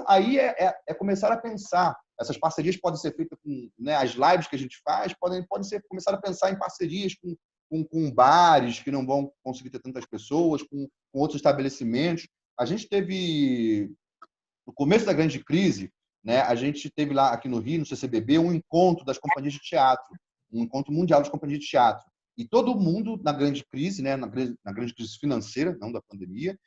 Speaker 5: aí é começar a pensar. Essas parcerias podem ser feitas com, né, as lives que a gente faz podem ser começar a pensar em parcerias com bares que não vão conseguir ter tantas pessoas, com outros estabelecimentos. A gente teve, no começo da grande crise, né, a gente teve lá aqui no Rio, no CCBB, um encontro das companhias de teatro, um encontro mundial das companhias de teatro. E todo mundo, na grande crise, né, na grande crise financeira, não da pandemia,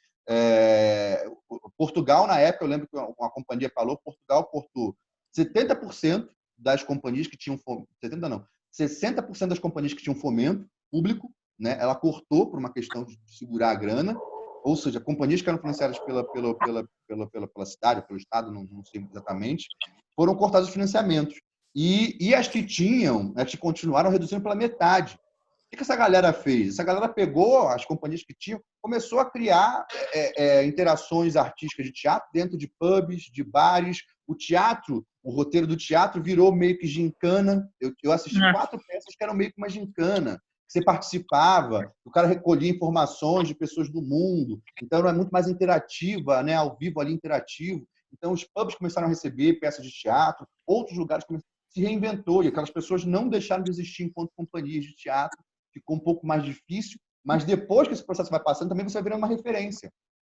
Speaker 5: Portugal, na época, eu lembro que uma companhia falou, Portugal cortou 70% das companhias que tinham 60% das companhias que tinham fomento público, né, ela cortou por uma questão de segurar a grana, ou seja, companhias que eram financiadas pela cidade, pelo Estado, não sei exatamente, foram cortados os financiamentos. E as que tinham, as que continuaram reduzindo pela metade. O que essa galera fez? Essa galera pegou as companhias que tinham, começou a criar interações artísticas de teatro dentro de pubs, de bares. O teatro, o roteiro do teatro virou meio que gincana. Eu assisti 4 peças que eram meio que uma gincana. Você participava, o cara recolhia informações de pessoas do mundo. Então, era muito mais interativa, né? Ao vivo ali, interativo. Então, os pubs começaram a receber peças de teatro, outros lugares se reinventou, e aquelas pessoas não deixaram de existir enquanto companhias de teatro. Ficou um pouco mais difícil, mas depois que esse processo vai passando, também você vai virando uma referência.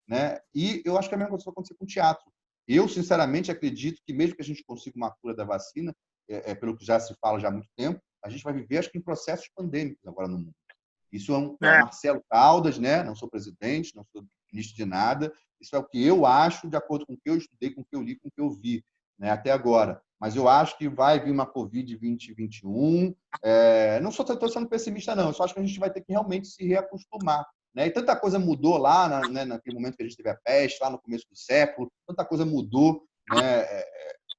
Speaker 5: Né? E eu acho que a mesma coisa vai acontecer com o teatro. Eu, sinceramente, acredito que mesmo que a gente consiga uma cura da vacina, pelo que já se fala já há muito tempo, a gente vai viver, acho que, em processos pandêmicos agora no mundo. Isso é Marcelo Caldas, né? Não sou presidente, não sou ministro de nada. Isso é o que eu acho, de acordo com o que eu estudei, com o que eu li, com o que eu vi, né, até agora. Mas eu acho que vai vir uma Covid 2021. Não estou sendo pessimista, não. Eu só acho que a gente vai ter que realmente se reacostumar, né? E tanta coisa mudou lá, naquele momento que a gente teve a peste, lá no começo do século. Tanta coisa mudou,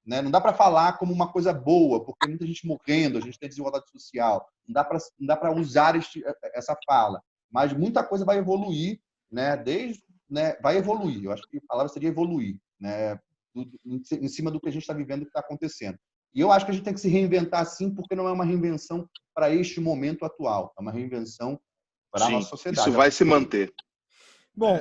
Speaker 5: né? Não dá para falar como uma coisa boa, porque muita gente morrendo, a gente tem desigualdade social. Não dá para usar essa fala. Mas muita coisa vai evoluir, né? Vai evoluir. Eu acho que a palavra seria evoluir, né? Em cima do que a gente está vivendo, do que está acontecendo. E eu acho que a gente tem que se reinventar sim, porque não é uma reinvenção para este momento atual, é uma reinvenção para a nossa sociedade.
Speaker 2: Isso vai se manter.
Speaker 1: Bom,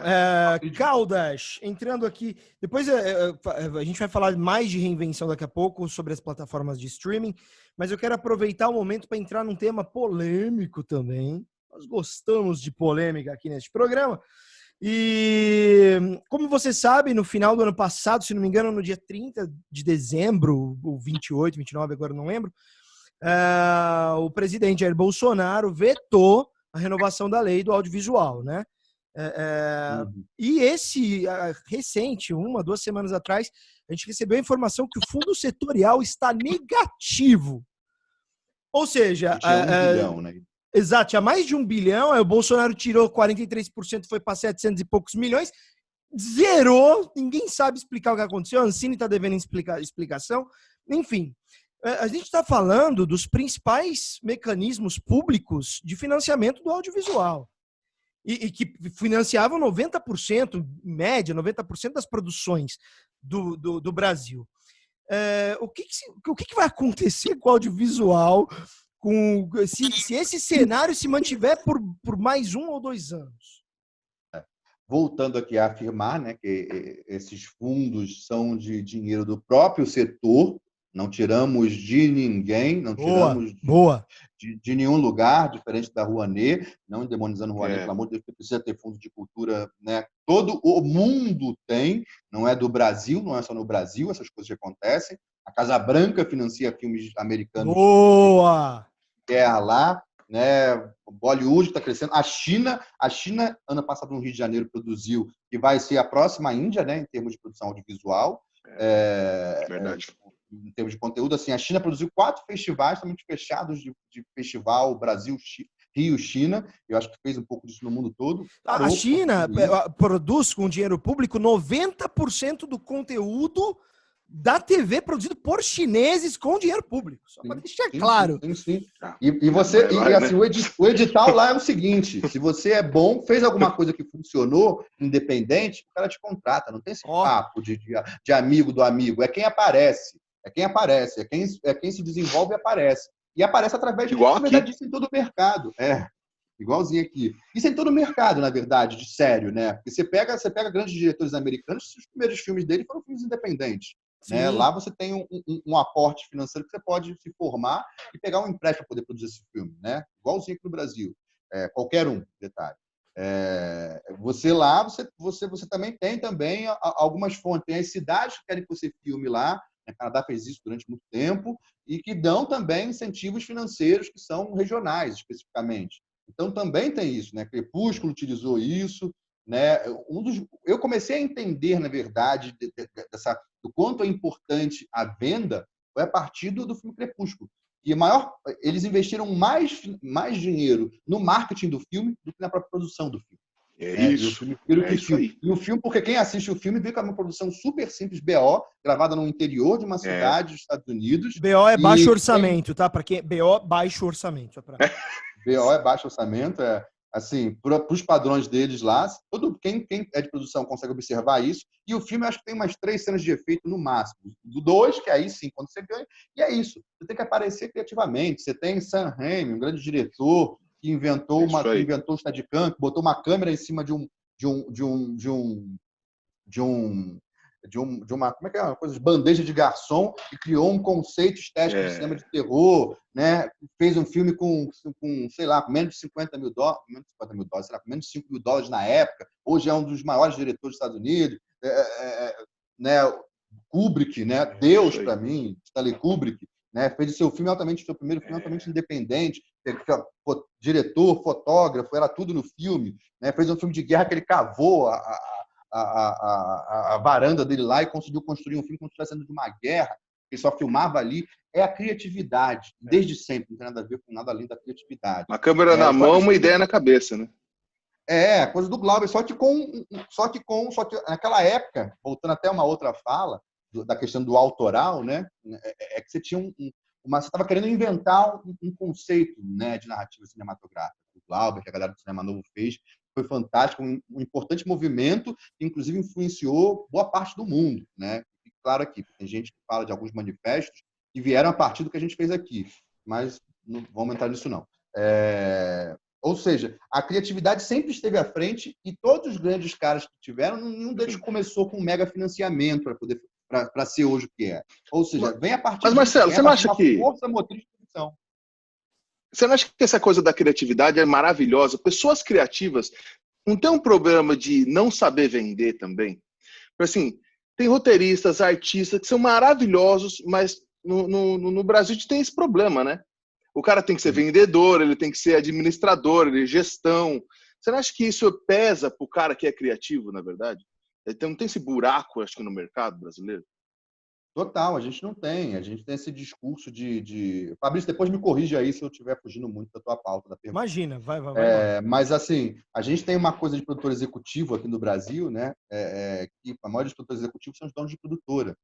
Speaker 1: Caldas, entrando aqui, depois a gente vai falar mais de reinvenção daqui a pouco sobre as plataformas de streaming, mas eu quero aproveitar o momento para entrar num tema polêmico também. Nós gostamos de polêmica aqui neste programa. E, como você sabe, no final do ano passado, se não me engano, no dia 30 de dezembro, ou 28, 29, agora não lembro, o presidente Jair Bolsonaro vetou a renovação da lei do audiovisual, né? E recente, 2 semanas atrás, a gente recebeu a informação que o fundo setorial está negativo. Ou seja...
Speaker 5: Tinha 1 bilhão, né?
Speaker 1: Exato, tinha mais de 1 bilhão, aí o Bolsonaro tirou 43%, foi para 700 e poucos milhões, zerou, ninguém sabe explicar o que aconteceu, a Ancine está devendo explicação, enfim. A gente está falando dos principais mecanismos públicos de financiamento do audiovisual, e que financiavam 90%, em média, 90% das produções do Brasil. O que vai acontecer com o audiovisual se esse cenário se mantiver por mais 1 ou 2 anos?
Speaker 5: Voltando aqui a afirmar, né, que esses fundos são de dinheiro do próprio setor, não tiramos de ninguém, não tiramos de nenhum lugar, diferente da Rouanet, não endemonizando Rouanet, pelo amor de Deus, que precisa ter fundo de cultura, né? Todo o mundo tem, não é do Brasil, não é só no Brasil, essas coisas acontecem. A Casa Branca financia filmes americanos.
Speaker 1: Boa!
Speaker 5: Guerra lá, né? O Bollywood está crescendo. A China, ano passado no Rio de Janeiro, produziu, que vai ser a próxima Índia, né? Em termos de produção audiovisual.
Speaker 2: Verdade.
Speaker 5: Em termos de conteúdo, assim, a China produziu 4 festivais totalmente fechados de festival Brasil, Rio, China. Eu acho que fez um pouco disso no mundo todo.
Speaker 1: A China produz com dinheiro público 90% do conteúdo da TV produzido por chineses com dinheiro público. Só para deixar claro.
Speaker 5: Sim. Assim, o edital lá é o seguinte: se você é bom, fez alguma coisa que funcionou, independente, o cara te contrata. Não tem esse papo de amigo do amigo. É quem aparece. É quem se desenvolve e aparece. E aparece através de verdade, isso em todo o mercado. Igualzinho aqui. Isso em todo o mercado, na verdade, de sério, né? Porque você pega grandes diretores americanos, os primeiros filmes dele foram filmes independentes. Né? Lá você tem um aporte financeiro que você pode se formar e pegar um empréstimo para poder produzir esse filme, né? Igualzinho aqui no Brasil. Qualquer detalhe. Você lá, você também tem algumas fontes. Tem as cidades que querem que você filme lá. O Canadá fez isso durante muito tempo e que dão também incentivos financeiros que são regionais, especificamente. Então, também tem isso, né? Crepúsculo utilizou isso, né? Eu comecei a entender, na verdade, do quanto é importante a venda foi a partir do filme Crepúsculo. E eles investiram mais dinheiro no marketing do filme do que na própria produção do filme.
Speaker 2: Isso aí.
Speaker 5: E o filme, porque quem assiste o filme vê que é uma produção super simples, BO, gravada no interior de uma cidade dos Estados Unidos.
Speaker 1: BO é baixo orçamento, tá? Para quem BO, baixo orçamento.
Speaker 5: BO é baixo orçamento, assim, para os padrões deles lá, quem é de produção consegue observar isso. E o filme, acho que tem umas 3 cenas de efeito no máximo. Do 2, que aí sim, quando você ganha. E é isso. Você tem que aparecer criativamente. Você tem Sam Raimi, um grande diretor, que inventou o Steadicam, que botou uma câmera em cima de uma como é que é uma coisa, bandeja de garçom, e criou um conceito estético de cinema de terror, né? Fez um filme com sei lá, com menos de 50 mil dólares, sei lá, com menos de 5 mil dólares na época. Hoje é um dos maiores diretores dos Estados Unidos, né? Kubrick, né? Deus para mim, Stanley Kubrick, né? Fez o seu primeiro filme altamente independente, diretor, fotógrafo, era tudo no filme, né? Fez um filme de guerra que ele cavou a varanda dele lá e conseguiu construir um filme como se estivesse sendo de uma guerra, ele só filmava ali. É a criatividade, desde sempre, não tem nada a ver com nada além da criatividade.
Speaker 2: Uma câmera na mão, uma ideia na cabeça, né?
Speaker 5: É, coisa do Glauber, só que naquela época, voltando até uma outra fala, da questão do autoral, né? É que você tinha você estava querendo inventar um conceito, né, de narrativa cinematográfica. O Glauber, que a galera do Cinema Novo fez, foi fantástico, um importante movimento que, inclusive, influenciou boa parte do mundo, né? E claro aqui, tem gente que fala de alguns manifestos que vieram a partir do que a gente fez aqui, mas não vamos entrar nisso, não. Ou seja, a criatividade sempre esteve à frente e todos os grandes caras que tiveram, nenhum deles começou com um mega financiamento para ser hoje o que é. Ou seja, vem a partir
Speaker 2: Mas, Marcelo, você não acha que
Speaker 5: força motriz de produção.
Speaker 2: Você não acha que essa coisa da criatividade é maravilhosa? Pessoas criativas não tem um problema de não saber vender também? Assim, tem roteiristas, artistas que são maravilhosos, mas no Brasil a gente tem esse problema, né? O cara tem que ser vendedor, ele tem que ser administrador, ele gestão. Você não acha que isso pesa pro cara que é criativo, na verdade? Então não tem esse buraco, acho que, no mercado brasileiro?
Speaker 5: Total, a gente não tem. A gente tem esse discurso de... Fabrício, depois me corrige aí se eu estiver fugindo muito da tua pauta, da pergunta.
Speaker 1: Imagina, vai.
Speaker 5: Mas, assim, a gente tem uma coisa de produtor executivo aqui no Brasil, né? Que a maioria dos produtores executivos são os donos de produtora.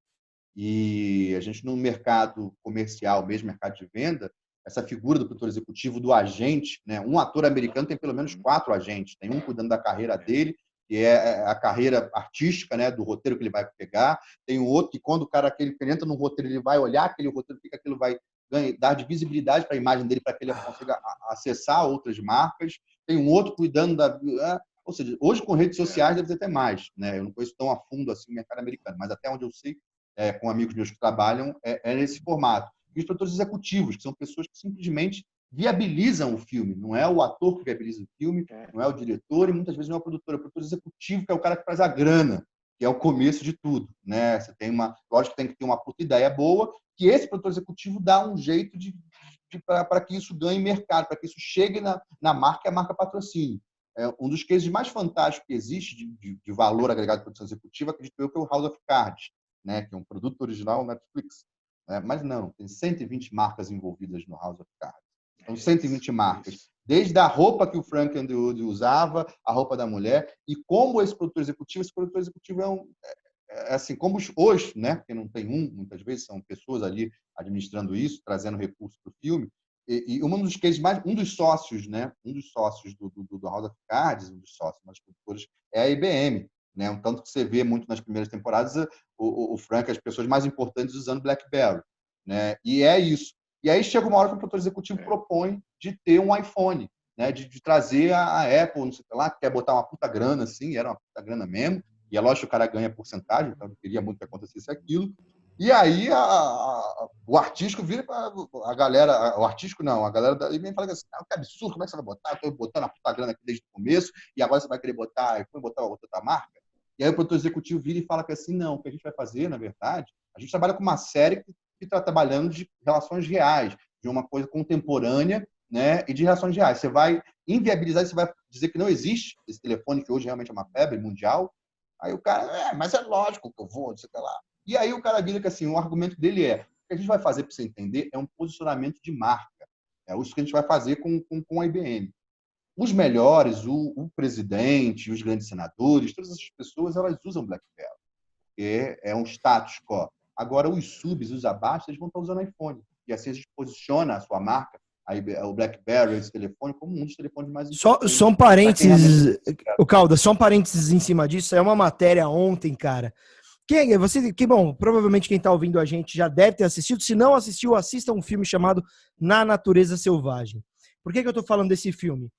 Speaker 5: E a gente, no mercado comercial, mesmo mercado de venda, essa figura do produtor executivo, do agente, né? Um ator americano tem pelo menos 4 agentes. Tem um cuidando da carreira dele, que é a carreira artística, né, do roteiro que ele vai pegar. Tem um outro que, quando o cara ele entra no roteiro, ele vai olhar aquele roteiro, o que aquilo vai dar de visibilidade para a imagem dele, para que ele consiga acessar outras marcas. Tem um outro cuidando da... Ou seja, hoje com redes sociais deve ter até mais, né? Eu não conheço tão a fundo assim o mercado americano, mas até onde eu sei, com amigos meus que trabalham, é nesse formato. E os produtores executivos, que são pessoas que simplesmente viabilizam o filme. Não é o ator que viabiliza o filme, não é o diretor e muitas vezes não é o produtor. É o produtor executivo, que é o cara que faz a grana, que é o começo de tudo, né? Você tem lógico que tem que ter uma puta ideia boa, que esse produtor executivo dá um jeito para que isso ganhe mercado, para que isso chegue na marca e a marca patrocine. Um dos cases mais fantásticos que existe de valor agregado de produção executiva, acredito eu, que é o House of Cards, né? Que é um produto original Netflix. Mas não, tem 120 marcas envolvidas no House of Cards. São 120 marcas. Desde a roupa que o Frank Underwood usava, a roupa da mulher, e como esse produtor executivo é assim, como hoje, né? Porque não tem muitas vezes são pessoas ali administrando isso, trazendo recursos para o filme. E um dos cases um dos sócios, né? Um dos sócios do House of Cards, um dos sócios das produtoras, é a IBM. Né? Um tanto que você vê muito nas primeiras temporadas o Frank, as pessoas mais importantes usando BlackBerry, né? E é isso. E aí chega uma hora que o produtor executivo propõe de ter um iPhone, né? De trazer a Apple, não sei lá, que quer botar uma puta grana, assim, era uma puta grana mesmo, e é lógico que o cara ganha porcentagem, então eu queria muito que acontecesse aquilo. E aí o artístico vira para a galera, o artístico não, a galera da IBM fala assim, que absurdo, como é que você vai botar? Eu estou botando a puta grana aqui desde o começo, e agora você vai querer botar outra marca? E aí o produtor executivo vira e fala que assim, não, o que a gente vai fazer, na verdade, a gente trabalha com uma série que está trabalhando de relações reais, de uma coisa contemporânea, né, e de relações reais. Você vai inviabilizar, você vai dizer que não existe esse telefone, que hoje realmente é uma febre mundial. Aí o cara, mas é lógico que eu vou, não sei o que lá. E aí o cara vira que assim, o argumento dele o que a gente vai fazer para você entender é um posicionamento de marca. É isso que a gente vai fazer com a IBM. Os melhores, o presidente, os grandes senadores, todas essas pessoas, elas usam BlackBerry, porque é um status quo. Agora, os subs, os abaixo, eles vão estar usando iPhone. E assim a gente posiciona a sua marca, o BlackBerry, esse telefone, como um dos telefones mais importantes.
Speaker 1: Só um parênteses, o Calda, só um parênteses em cima disso. É uma matéria ontem, cara. Bom, provavelmente quem está ouvindo a gente já deve ter assistido. Se não assistiu, assista um filme chamado Na Natureza Selvagem. Por que eu estou falando desse filme?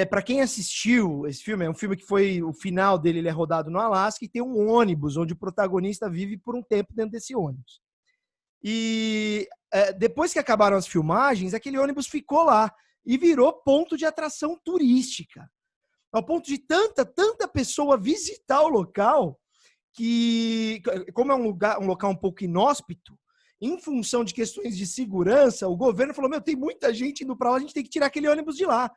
Speaker 1: Para quem assistiu esse filme, é um filme que foi o final dele, ele é rodado no Alasca e tem um ônibus onde o protagonista vive por um tempo dentro desse ônibus. E depois que acabaram as filmagens, aquele ônibus ficou lá e virou ponto de atração turística. Ao ponto de tanta pessoa visitar o local que, como é um local um pouco inóspito, em função de questões de segurança, o governo falou, tem muita gente indo para lá, a gente tem que tirar aquele ônibus de lá.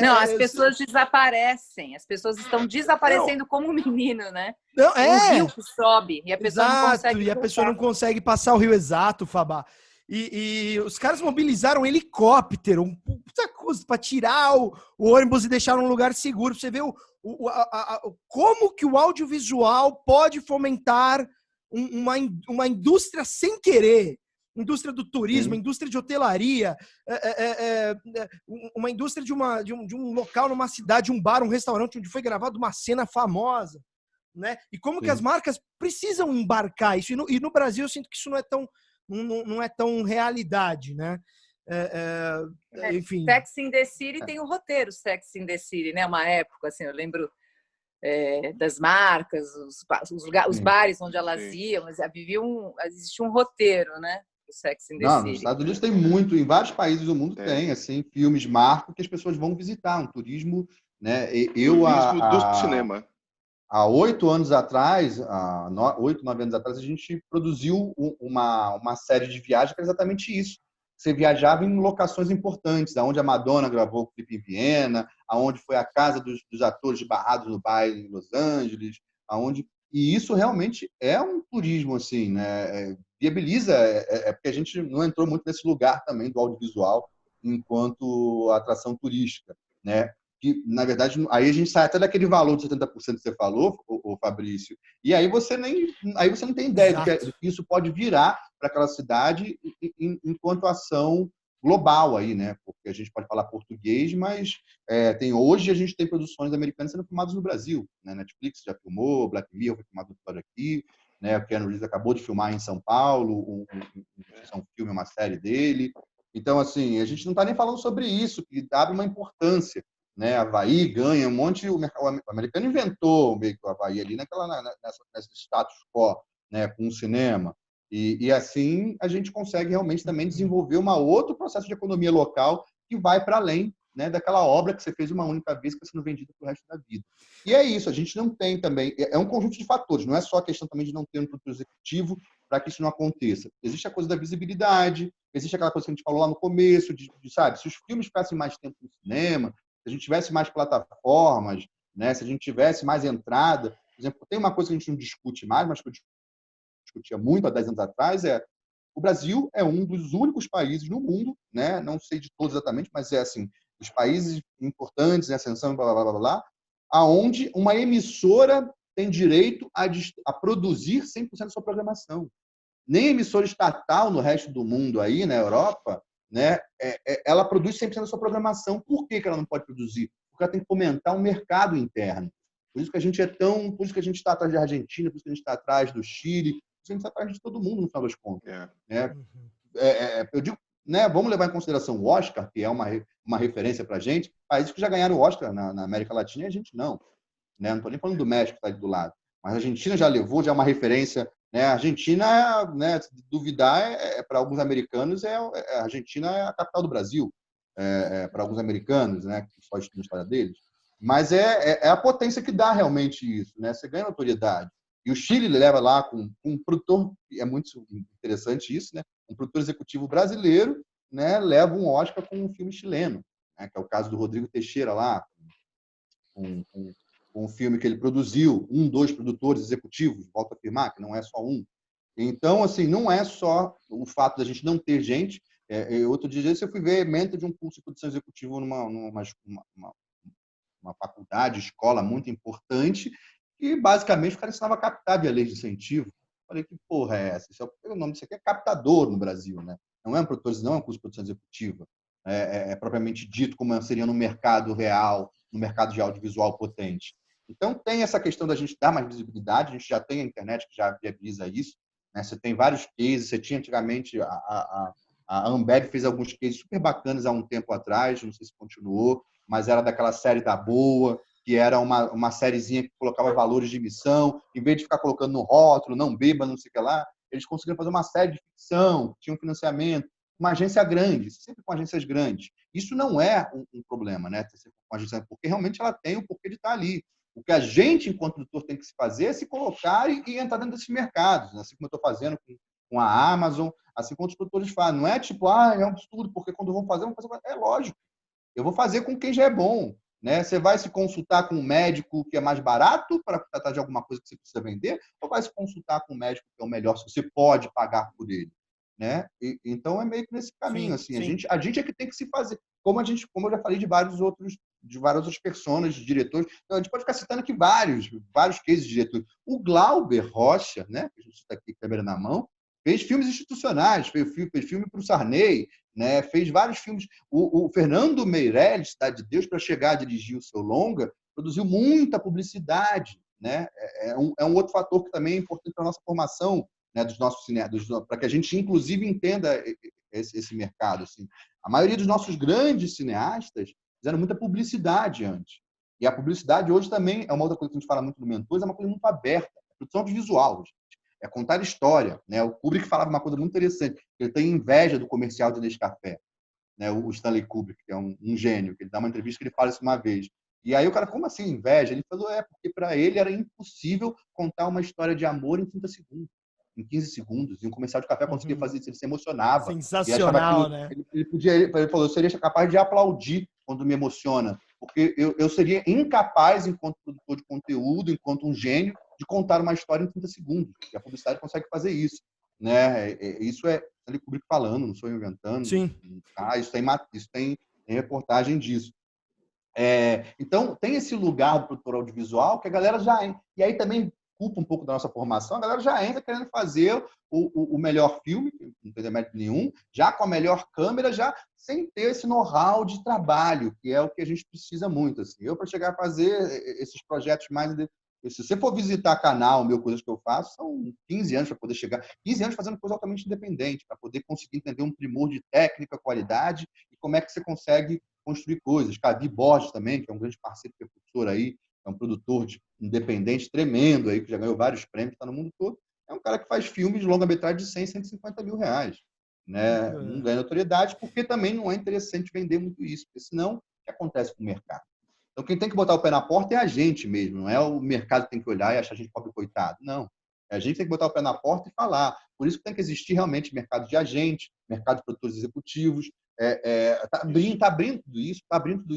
Speaker 4: Não, as pessoas desaparecem, as pessoas estão desaparecendo como um menino, né?
Speaker 1: Não,
Speaker 4: O rio que sobe e a pessoa não consegue.
Speaker 1: E a pessoa não consegue passar o rio exato, Fabá. E os caras mobilizaram um helicóptero, puta coisa, para tirar o ônibus e deixar num lugar seguro. Pra você ver como que o audiovisual pode fomentar uma indústria sem querer. Indústria do turismo, indústria de hotelaria, uma indústria de um local numa cidade, um bar, um restaurante onde foi gravada uma cena famosa, né? E como que as marcas precisam embarcar isso. E no Brasil eu sinto que isso não é tão realidade, né? Enfim.
Speaker 4: Sex and the City tem o roteiro Sex and the City, né? Uma época, assim, eu lembro das marcas, os bares onde elas iam, mas existia um roteiro, né? Sex and the City.
Speaker 5: Nos Estados Unidos tem muito, em vários países do mundo tem, assim, filmes marcos que as pessoas vão visitar, um turismo, né?
Speaker 2: Turismo do cinema.
Speaker 5: Há 8 anos atrás, 8, 9 anos atrás, a gente produziu uma série de viagens que era exatamente isso. Você viajava em locações importantes, aonde a Madonna gravou o clipe em Viena, aonde foi a casa dos atores de Barrados no Baile em Los Angeles, e isso realmente é um turismo, assim, né? Viabiliza, porque a gente não entrou muito nesse lugar também do audiovisual enquanto atração turística, né? Que, na verdade, aí a gente sai até daquele valor de 70% que você falou, o Fabrício, e aí você não tem ideia do que isso pode virar para aquela cidade enquanto ação global aí, né? Porque a gente pode falar português, mas hoje a gente tem produções americanas sendo filmadas no Brasil, né? Netflix já filmou, Black Mirror foi filmado por aqui, né? O Keanu Reeves acabou de filmar em São Paulo, um filme, uma série dele. Então, assim, a gente não está nem falando sobre isso, que abre uma importância, né? Havaí ganha um monte, o americano inventou meio que o Havaí ali nesse status quo, né? Com o cinema. E assim a gente consegue realmente também desenvolver outro processo de economia local que vai para além, né, daquela obra que você fez uma única vez que está sendo vendida para o resto da vida. E é isso, a gente não tem também... É um conjunto de fatores, não é só a questão também de não ter um produtor executivo para que isso não aconteça. Existe a coisa da visibilidade, existe aquela coisa que a gente falou lá no começo, sabe, se os filmes ficassem mais tempo no cinema, se a gente tivesse mais plataformas, né, se a gente tivesse mais entrada... Por exemplo, tem uma coisa que a gente não discute mais, mas que eu discutia muito há 10 anos atrás, o Brasil é um dos únicos países no mundo, né, não sei de todos exatamente, mas assim, os países importantes em ascensão, blá, blá, blá, blá, blá, aonde uma emissora tem direito a produzir 100% da sua programação. Nem emissora estatal no resto do mundo aí, na Europa, né, ela produz 100% da sua programação. Por que ela não pode produzir? Porque ela tem que fomentar um mercado interno. Por isso que a gente por isso que a gente está atrás da Argentina, por isso que a gente está atrás do Chile, por isso que a gente está atrás de todo mundo, no final das contas. Né? Eu digo, né, vamos levar em consideração o Oscar, que é uma referência para a gente, países que já ganharam o Oscar na América Latina e a gente não. Né? Não estou nem falando do México, que está ali do lado. Mas a Argentina já levou, já é uma referência. Né? A Argentina, né, se duvidar, para alguns americanos, a Argentina é a capital do Brasil, para alguns americanos, né, que só estudam a história deles. Mas é a potência que dá realmente isso, né? Você ganha autoridade. E o Chile leva lá com um produtor, é muito interessante isso, né? Um produtor executivo brasileiro, né, leva um Oscar com um filme chileno, né? Que é o caso do Rodrigo Teixeira lá, com um filme que ele produziu, 2 produtores executivos, volto a afirmar que não é só um. Então, assim, não é só o fato da gente não ter gente. Outro dia eu fui ver ementa de um curso de produção executiva numa faculdade, escola muito importante, e basicamente o cara ensinava a captar via lei de incentivo. Falei, que porra é essa? O nome disso aqui é captador no Brasil, né? Não é um produtor, não é um curso de produção executiva. Propriamente dito como seria no mercado real, no mercado de audiovisual potente. Então tem essa questão da gente dar mais visibilidade, a gente já tem a internet que já viabiliza isso, né? Você tem vários cases, você tinha antigamente, a Ambev fez alguns cases super bacanas há um tempo atrás, não sei se continuou, mas era daquela série da Boa, que era uma sériezinha que colocava valores de missão, em vez de ficar colocando no rótulo, não beba, não sei o que lá, eles conseguiram fazer uma série de ficção, tinha um financiamento, uma agência grande, sempre com agências grandes. Isso não é um problema, né? Porque realmente ela tem o porquê de estar ali. O que a gente, enquanto produtor, tem que se fazer é se colocar e entrar dentro desses mercados, né? Assim como eu estou fazendo com a Amazon, assim como os produtores fazem. Não é tipo, é um absurdo, porque quando vão fazer, é lógico. Eu vou fazer com quem já é bom, né? Você vai se consultar com um médico que é mais barato para tratar de alguma coisa que você precisa vender, ou vai se consultar com um médico que é o melhor, se você pode pagar por ele, né? Então é meio que nesse caminho, assim. A gente é que tem que se fazer, como eu já falei de várias outras personas, de diretores. Então, a gente pode ficar citando aqui vários cases de diretores. O Glauber Rocha, né? Que a gente está aqui com a câmera na mão, fez filmes institucionais, fez filme para o Sarney, né? Fez vários filmes. O Fernando Meirelles, Cidade de Deus, para chegar a dirigir o seu longa, produziu muita publicidade, né? É um outro fator que também é importante para a nossa formação, né? Dos nossos cineastas, para que a gente, inclusive, entenda esse mercado. Assim. A maioria dos nossos grandes cineastas fizeram muita publicidade antes. E a publicidade hoje também é uma outra coisa que a gente fala muito no Mentores, é uma coisa muito aberta. É produção audiovisual, gente. É contar história, né? O Kubrick falava uma coisa muito interessante, ele tem inveja do comercial de Nescafé, né? O Stanley Kubrick, que é um gênio, que ele dá uma entrevista que ele fala isso uma vez. E aí o cara, como assim inveja? Ele falou, porque para ele era impossível contar uma história de amor em 30 segundos, em 15 segundos. E um comercial de café conseguia fazer isso, ele se emocionava.
Speaker 1: Sensacional, né?
Speaker 5: Ele falou, eu seria capaz de aplaudir quando me emociona, porque eu seria incapaz, enquanto produtor de conteúdo, enquanto um gênio, de contar uma história em 30 segundos. E a publicidade consegue fazer isso. Né? Isso é Stanley Kubrick falando, não sou eu inventando.
Speaker 1: Sim.
Speaker 5: Isso tem reportagem disso. Então, tem esse lugar do produtor audiovisual que a galera já... E aí também culpa um pouco da nossa formação, a galera já entra querendo fazer o melhor filme, não tem mérito nenhum, já com a melhor câmera, já sem ter esse know-how de trabalho, que é o que a gente precisa muito. Assim. Eu, para chegar a fazer esses projetos mais... Se você for visitar canal, coisas que eu faço, são 15 anos para poder chegar. 15 anos fazendo coisa altamente independente, para poder conseguir entender um primor de técnica, qualidade e como é que você consegue construir coisas. Cavi Borges também, que é um grande parceiro percussor aí, é um produtor independente tremendo aí, que já ganhou vários prêmios, está no mundo todo. É um cara que faz filmes de longa-metragem de 100, 150 mil reais. Né? Não ganha notoriedade porque também não é interessante vender muito isso, porque senão o que acontece com o mercado? Então, quem tem que botar o pé na porta é a gente mesmo, não é o mercado que tem que olhar e achar a gente pobre coitado. Não. A gente tem que botar o pé na porta e falar. Por isso que tem que existir realmente mercado de agente, mercado de produtores executivos. Está abrindo tudo isso,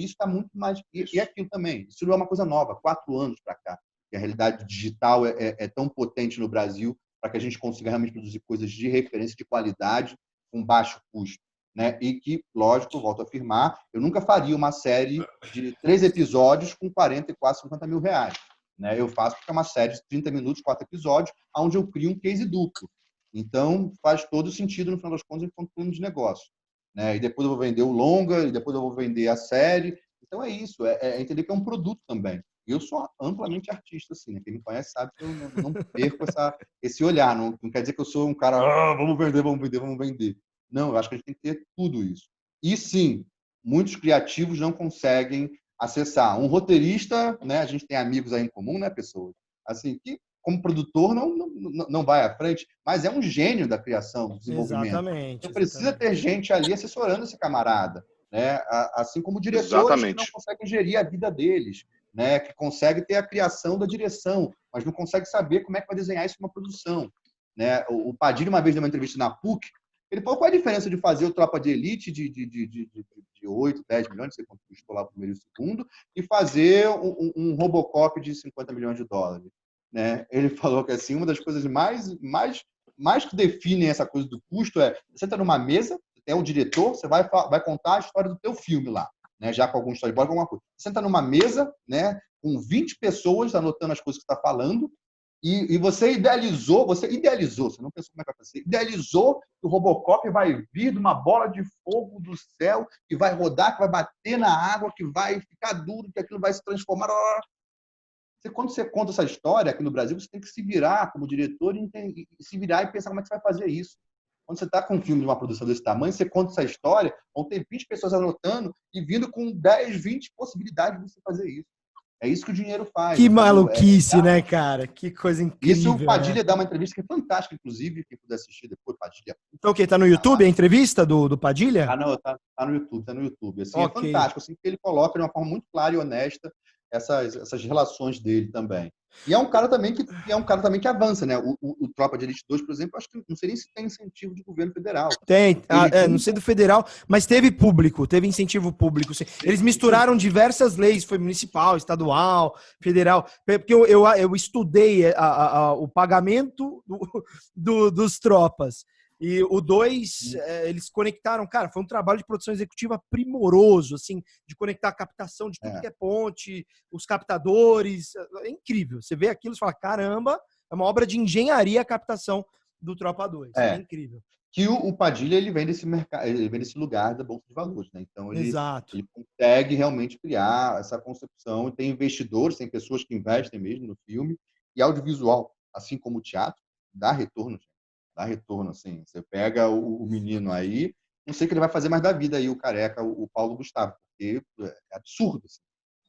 Speaker 5: está muito mais. E aquilo também. Isso não é uma coisa nova, 4 anos para cá. Que a realidade digital é tão potente no Brasil para que a gente consiga realmente produzir coisas de referência, de qualidade, com baixo custo. Né? E que, lógico, eu volto a afirmar, eu nunca faria uma série de 3 episódios com 40 e quase 50 mil reais. Né? Eu faço porque é uma série de 30 minutos, 4 episódios, onde eu crio um case duplo. Então, faz todo sentido, no final das contas, enquanto plano de negócio. Né? E depois eu vou vender o longa, e depois eu vou vender a série. Então, é isso, entender que é um produto também. Eu sou amplamente artista, assim, né? Quem me conhece sabe que eu não perco esse olhar. Não quer dizer que eu sou um cara, vamos vender. Não, eu acho que a gente tem que ter tudo isso. E sim, muitos criativos não conseguem acessar. Um roteirista, né, a gente tem amigos aí em comum, né, pessoas, assim, que como produtor não vai à frente, mas é um gênio da criação, do desenvolvimento.
Speaker 1: Exatamente.
Speaker 5: Então precisa ter gente ali assessorando esse camarada, né? Assim como diretores que não conseguem gerir a vida deles, né? Que conseguem ter a criação da direção, mas não conseguem saber como é que vai desenhar isso numa produção. Né? O Padilha, uma vez, deu uma entrevista na PUC, ele falou qual é a diferença de fazer o Tropa de Elite de 8, 10 milhões, não sei quanto custou lá o primeiro e o segundo, e fazer um Robocop de 50 milhões de dólares. Né? Ele falou que assim, uma das coisas mais que definem essa coisa do custo é, você está numa mesa, tem um diretor, você vai contar a história do teu filme lá, né? Já com algum storyboard, alguma coisa. Você está numa mesa, né, com 20 pessoas anotando as coisas que está falando, e você idealizou, você não pensou como é que vai fazer, idealizou que o Robocop vai vir de uma bola de fogo do céu, que vai rodar, que vai bater na água, que vai ficar duro, que aquilo vai se transformar. Quando você conta essa história aqui no Brasil, você tem que se virar como diretor e se virar e pensar como é que você vai fazer isso. Quando você está com um filme de uma produção desse tamanho, você conta essa história, vão ter 20 pessoas anotando e vindo com 10, 20 possibilidades de você fazer isso. É isso que o dinheiro faz.
Speaker 1: Que maluquice, né, cara? Que coisa incrível.
Speaker 5: Isso o Padilha dá uma entrevista que é fantástica, inclusive, quem puder assistir depois, Padilha.
Speaker 1: Então o quê? Tá no YouTube a entrevista do Padilha?
Speaker 5: Tá no YouTube. Assim, okay. É fantástico, assim, que ele coloca de uma forma muito clara e honesta essas relações dele também. E é um cara também que avança, né? O Tropa de Elite 2, por exemplo, acho que não sei nem se tem incentivo de governo federal.
Speaker 1: Tem, não sei do federal, mas teve público, teve incentivo público. Eles misturaram diversas leis, foi municipal, estadual, federal, porque eu estudei o pagamento dos tropas. E o 2, eles conectaram, cara, foi um trabalho de produção executiva primoroso, assim, de conectar a captação de tudo que é ponte, os captadores, é incrível. Você vê aquilo e fala, caramba, é uma obra de engenharia a captação do Tropa 2, é incrível.
Speaker 5: Que o Padilha, ele vem desse mercado, ele vem desse lugar da Bolsa de Valores, né? Então ele consegue realmente criar essa concepção, tem investidores, tem pessoas que investem mesmo no filme, e audiovisual, assim como o teatro, dá retorno, assim. Você pega o menino aí, não sei o que ele vai fazer mais da vida aí, o careca, o Paulo Gustavo, porque é absurdo, assim,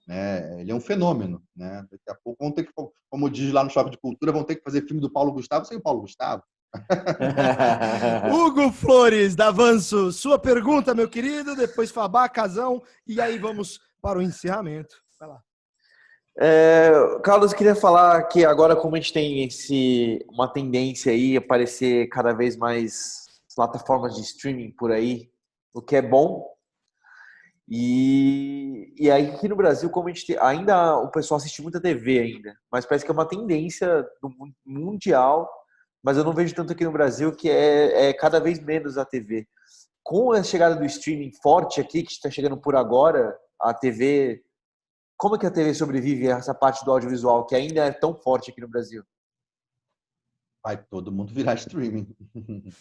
Speaker 5: né? Ele é um fenômeno, né? Daqui a pouco vão ter que, como diz lá no Choque de Cultura, vão ter que fazer filme do Paulo Gustavo sem o Paulo Gustavo.
Speaker 1: Hugo Flores, da Avanço, sua pergunta, meu querido, depois Fabá, Casão, e aí vamos para o encerramento. Vai lá.
Speaker 3: Carlos, queria falar que agora, como a gente tem uma tendência aí a aparecer cada vez mais plataformas de streaming por aí, o que é bom. E aí aqui no Brasil, como a gente ainda o pessoal assiste muita TV ainda, mas parece que é uma tendência mundial, mas eu não vejo tanto aqui no Brasil, que é cada vez menos a TV. Com a chegada do streaming forte aqui, que está chegando por agora, a TV... Como é que a TV sobrevive a essa parte do audiovisual, que ainda é tão forte aqui no Brasil?
Speaker 5: Vai todo mundo virar streaming.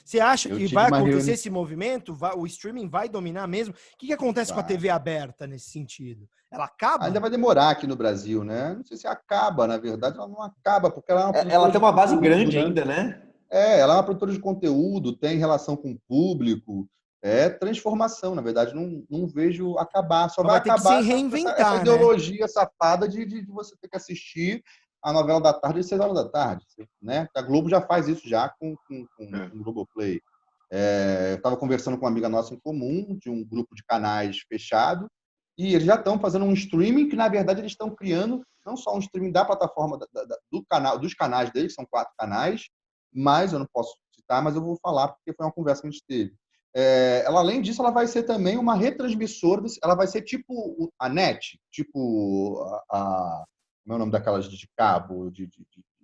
Speaker 1: Você acha que vai acontecer esse movimento? O streaming vai dominar mesmo? O que acontece com a TV aberta nesse sentido? Ela acaba?
Speaker 5: Ainda vai demorar aqui no Brasil, né? Não sei se acaba, na verdade, ela não acaba, porque ela é uma
Speaker 3: ela tem uma base grande ainda, né?
Speaker 5: Ela é uma produtora de conteúdo, tem relação com o público, é transformação, na verdade, não vejo acabar. Só vai acabar
Speaker 1: ter que se reinventar,
Speaker 5: essa ideologia safada de você ter que assistir a novela da tarde às 6 horas da tarde, né? A Globo já faz isso já com o Globoplay. Eu estava conversando com uma amiga nossa em comum, de um grupo de canais fechado, e eles já estão fazendo um streaming que, na verdade, eles estão criando não só um streaming da plataforma do canal, dos canais deles, são 4 canais, mas eu não posso citar, mas eu vou falar porque foi uma conversa que a gente teve. Ela, além disso, ela vai ser também uma retransmissora, ela vai ser tipo a NET, tipo como é o nome daquelas de cabo, de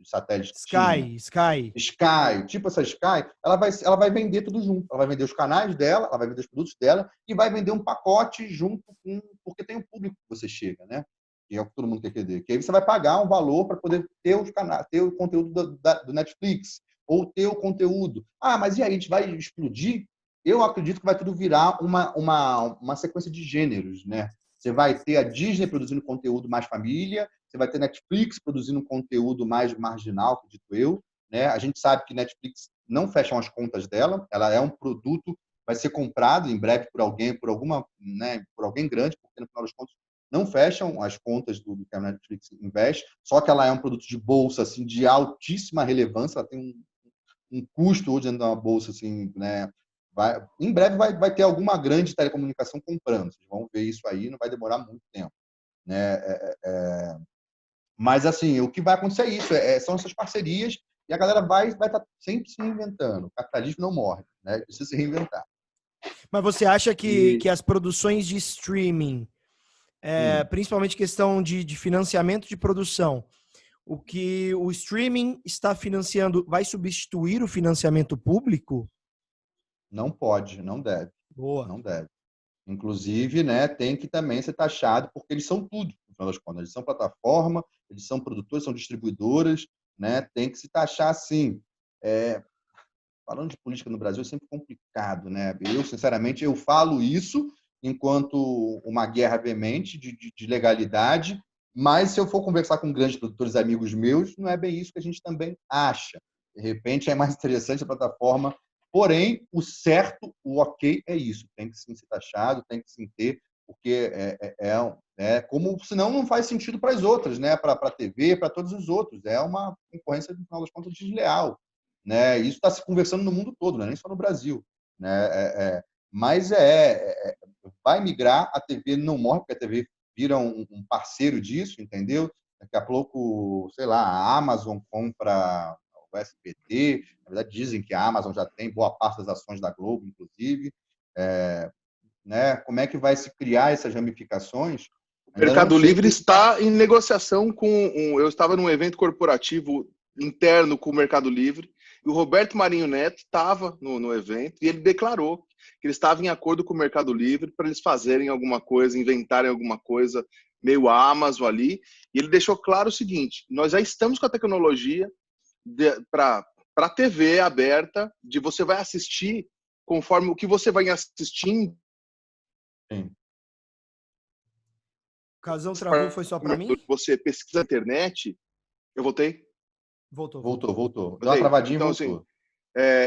Speaker 5: satélite? Sky. Tipo essa Sky, ela vai vender tudo junto. Ela vai vender os canais dela, ela vai vender os produtos dela e vai vender um pacote junto com... Porque tem um público que você chega, né? Que é o que todo mundo quer querer. Que aí você vai pagar um valor para poder ter os canais, ter o conteúdo do Netflix ou ter o conteúdo. Mas e aí, a gente vai explodir? Eu acredito que vai tudo virar uma sequência de gêneros, né? Você vai ter a Disney produzindo conteúdo mais família, você vai ter Netflix produzindo conteúdo mais marginal, acredito eu, né? A gente sabe que Netflix não fecham as contas dela, ela é um produto, vai ser comprado em breve por alguém, por alguém grande, porque no final das contas não fecham as contas do que a Netflix investe, só que ela é um produto de bolsa assim, de altíssima relevância, ela tem um custo hoje dentro de uma bolsa assim, né? Em breve vai ter alguma grande telecomunicação comprando, vocês vão ver isso aí, não vai demorar muito tempo, né? Mas assim, o que vai acontecer é isso, são essas parcerias e a galera vai estar sempre se reinventando. O capitalismo não morre, né? Precisa se reinventar.
Speaker 1: Mas você acha que as produções de streaming, principalmente questão de financiamento de produção, o que o streaming está financiando vai substituir o financiamento público?
Speaker 5: Não pode, não deve.
Speaker 1: Boa.
Speaker 5: Não deve. Inclusive, né, tem que também ser taxado, porque eles são tudo, no final das contas. Eles são plataforma, eles são produtores, são distribuidoras, né? Tem que se taxar sim. Falando de política no Brasil é sempre complicado, né? Eu, sinceramente, eu falo isso enquanto uma guerra veemente de legalidade, mas se eu for conversar com grandes produtores amigos meus, não é bem isso que a gente também acha. De repente, é mais interessante a plataforma. Porém, o certo, o ok é isso. Tem que sim ser taxado, tem que sim ter, porque como, senão não faz sentido para as outras, né? Para a TV, para todos os outros. É uma concorrência, no final das contas, desleal, né? Isso está se conversando no mundo todo, não é nem só no Brasil, né? Mas vai migrar, a TV não morre, porque a TV vira um parceiro disso, entendeu? Daqui a pouco, sei lá, a Amazon compra o SBT. Na verdade, dizem que a Amazon já tem boa parte das ações da Globo, inclusive. Né? Como é que vai se criar essas ramificações?
Speaker 2: O Mercado Livre está em negociação com... Eu estava num evento corporativo interno com o Mercado Livre, e o Roberto Marinho Neto estava no evento, e ele declarou que ele estava em acordo com o Mercado Livre para eles fazerem alguma coisa, inventarem alguma coisa, meio Amazon ali, e ele deixou claro o seguinte: nós já estamos com a tecnologia para a TV aberta, de você vai assistir conforme o que você vai assistindo.
Speaker 5: Sim.
Speaker 1: O Casão travou, foi só para mim?
Speaker 2: Você pesquisa na internet. Eu voltei?
Speaker 1: Voltou.
Speaker 5: Deu uma travadinha e
Speaker 2: então,
Speaker 5: voltou.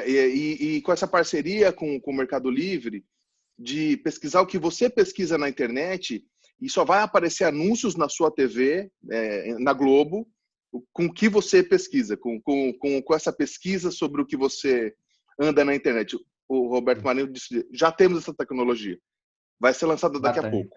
Speaker 2: E com essa parceria com o Mercado Livre, de pesquisar o que você pesquisa na internet, e só vai aparecer anúncios na sua TV, na Globo, com o que você pesquisa, com essa pesquisa sobre o que você anda na internet. O Roberto Marinho disse: já temos essa tecnologia. Vai ser lançada daqui a pouco.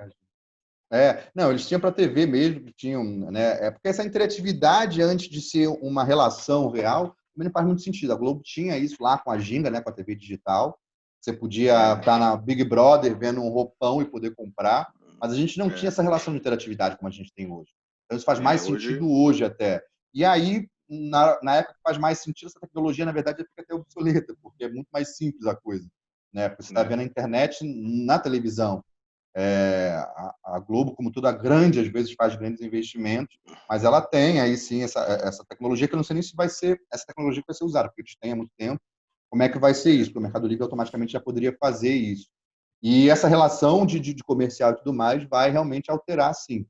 Speaker 5: Não, eles tinham para TV mesmo, tinham, né? Porque essa interatividade, antes de ser uma relação real, também não faz muito sentido. A Globo tinha isso lá com a Ginga, né, com a TV digital. Você podia estar na Big Brother vendo um roupão e poder comprar, mas a gente não tinha essa relação de interatividade como a gente tem hoje. Então isso faz mais sentido hoje até. E aí, na época que faz mais sentido, essa tecnologia, na verdade, fica até obsoleta, porque é muito mais simples a coisa, né? Porque você está vendo a internet na televisão. A Globo, como toda grande, às vezes faz grandes investimentos, mas ela tem aí sim essa tecnologia, que eu não sei nem se vai ser essa tecnologia que vai ser usada, porque eles têm há muito tempo. Como é que vai ser isso? Porque o Mercado Livre automaticamente já poderia fazer isso. E essa relação de comercial e tudo mais vai realmente alterar, sim.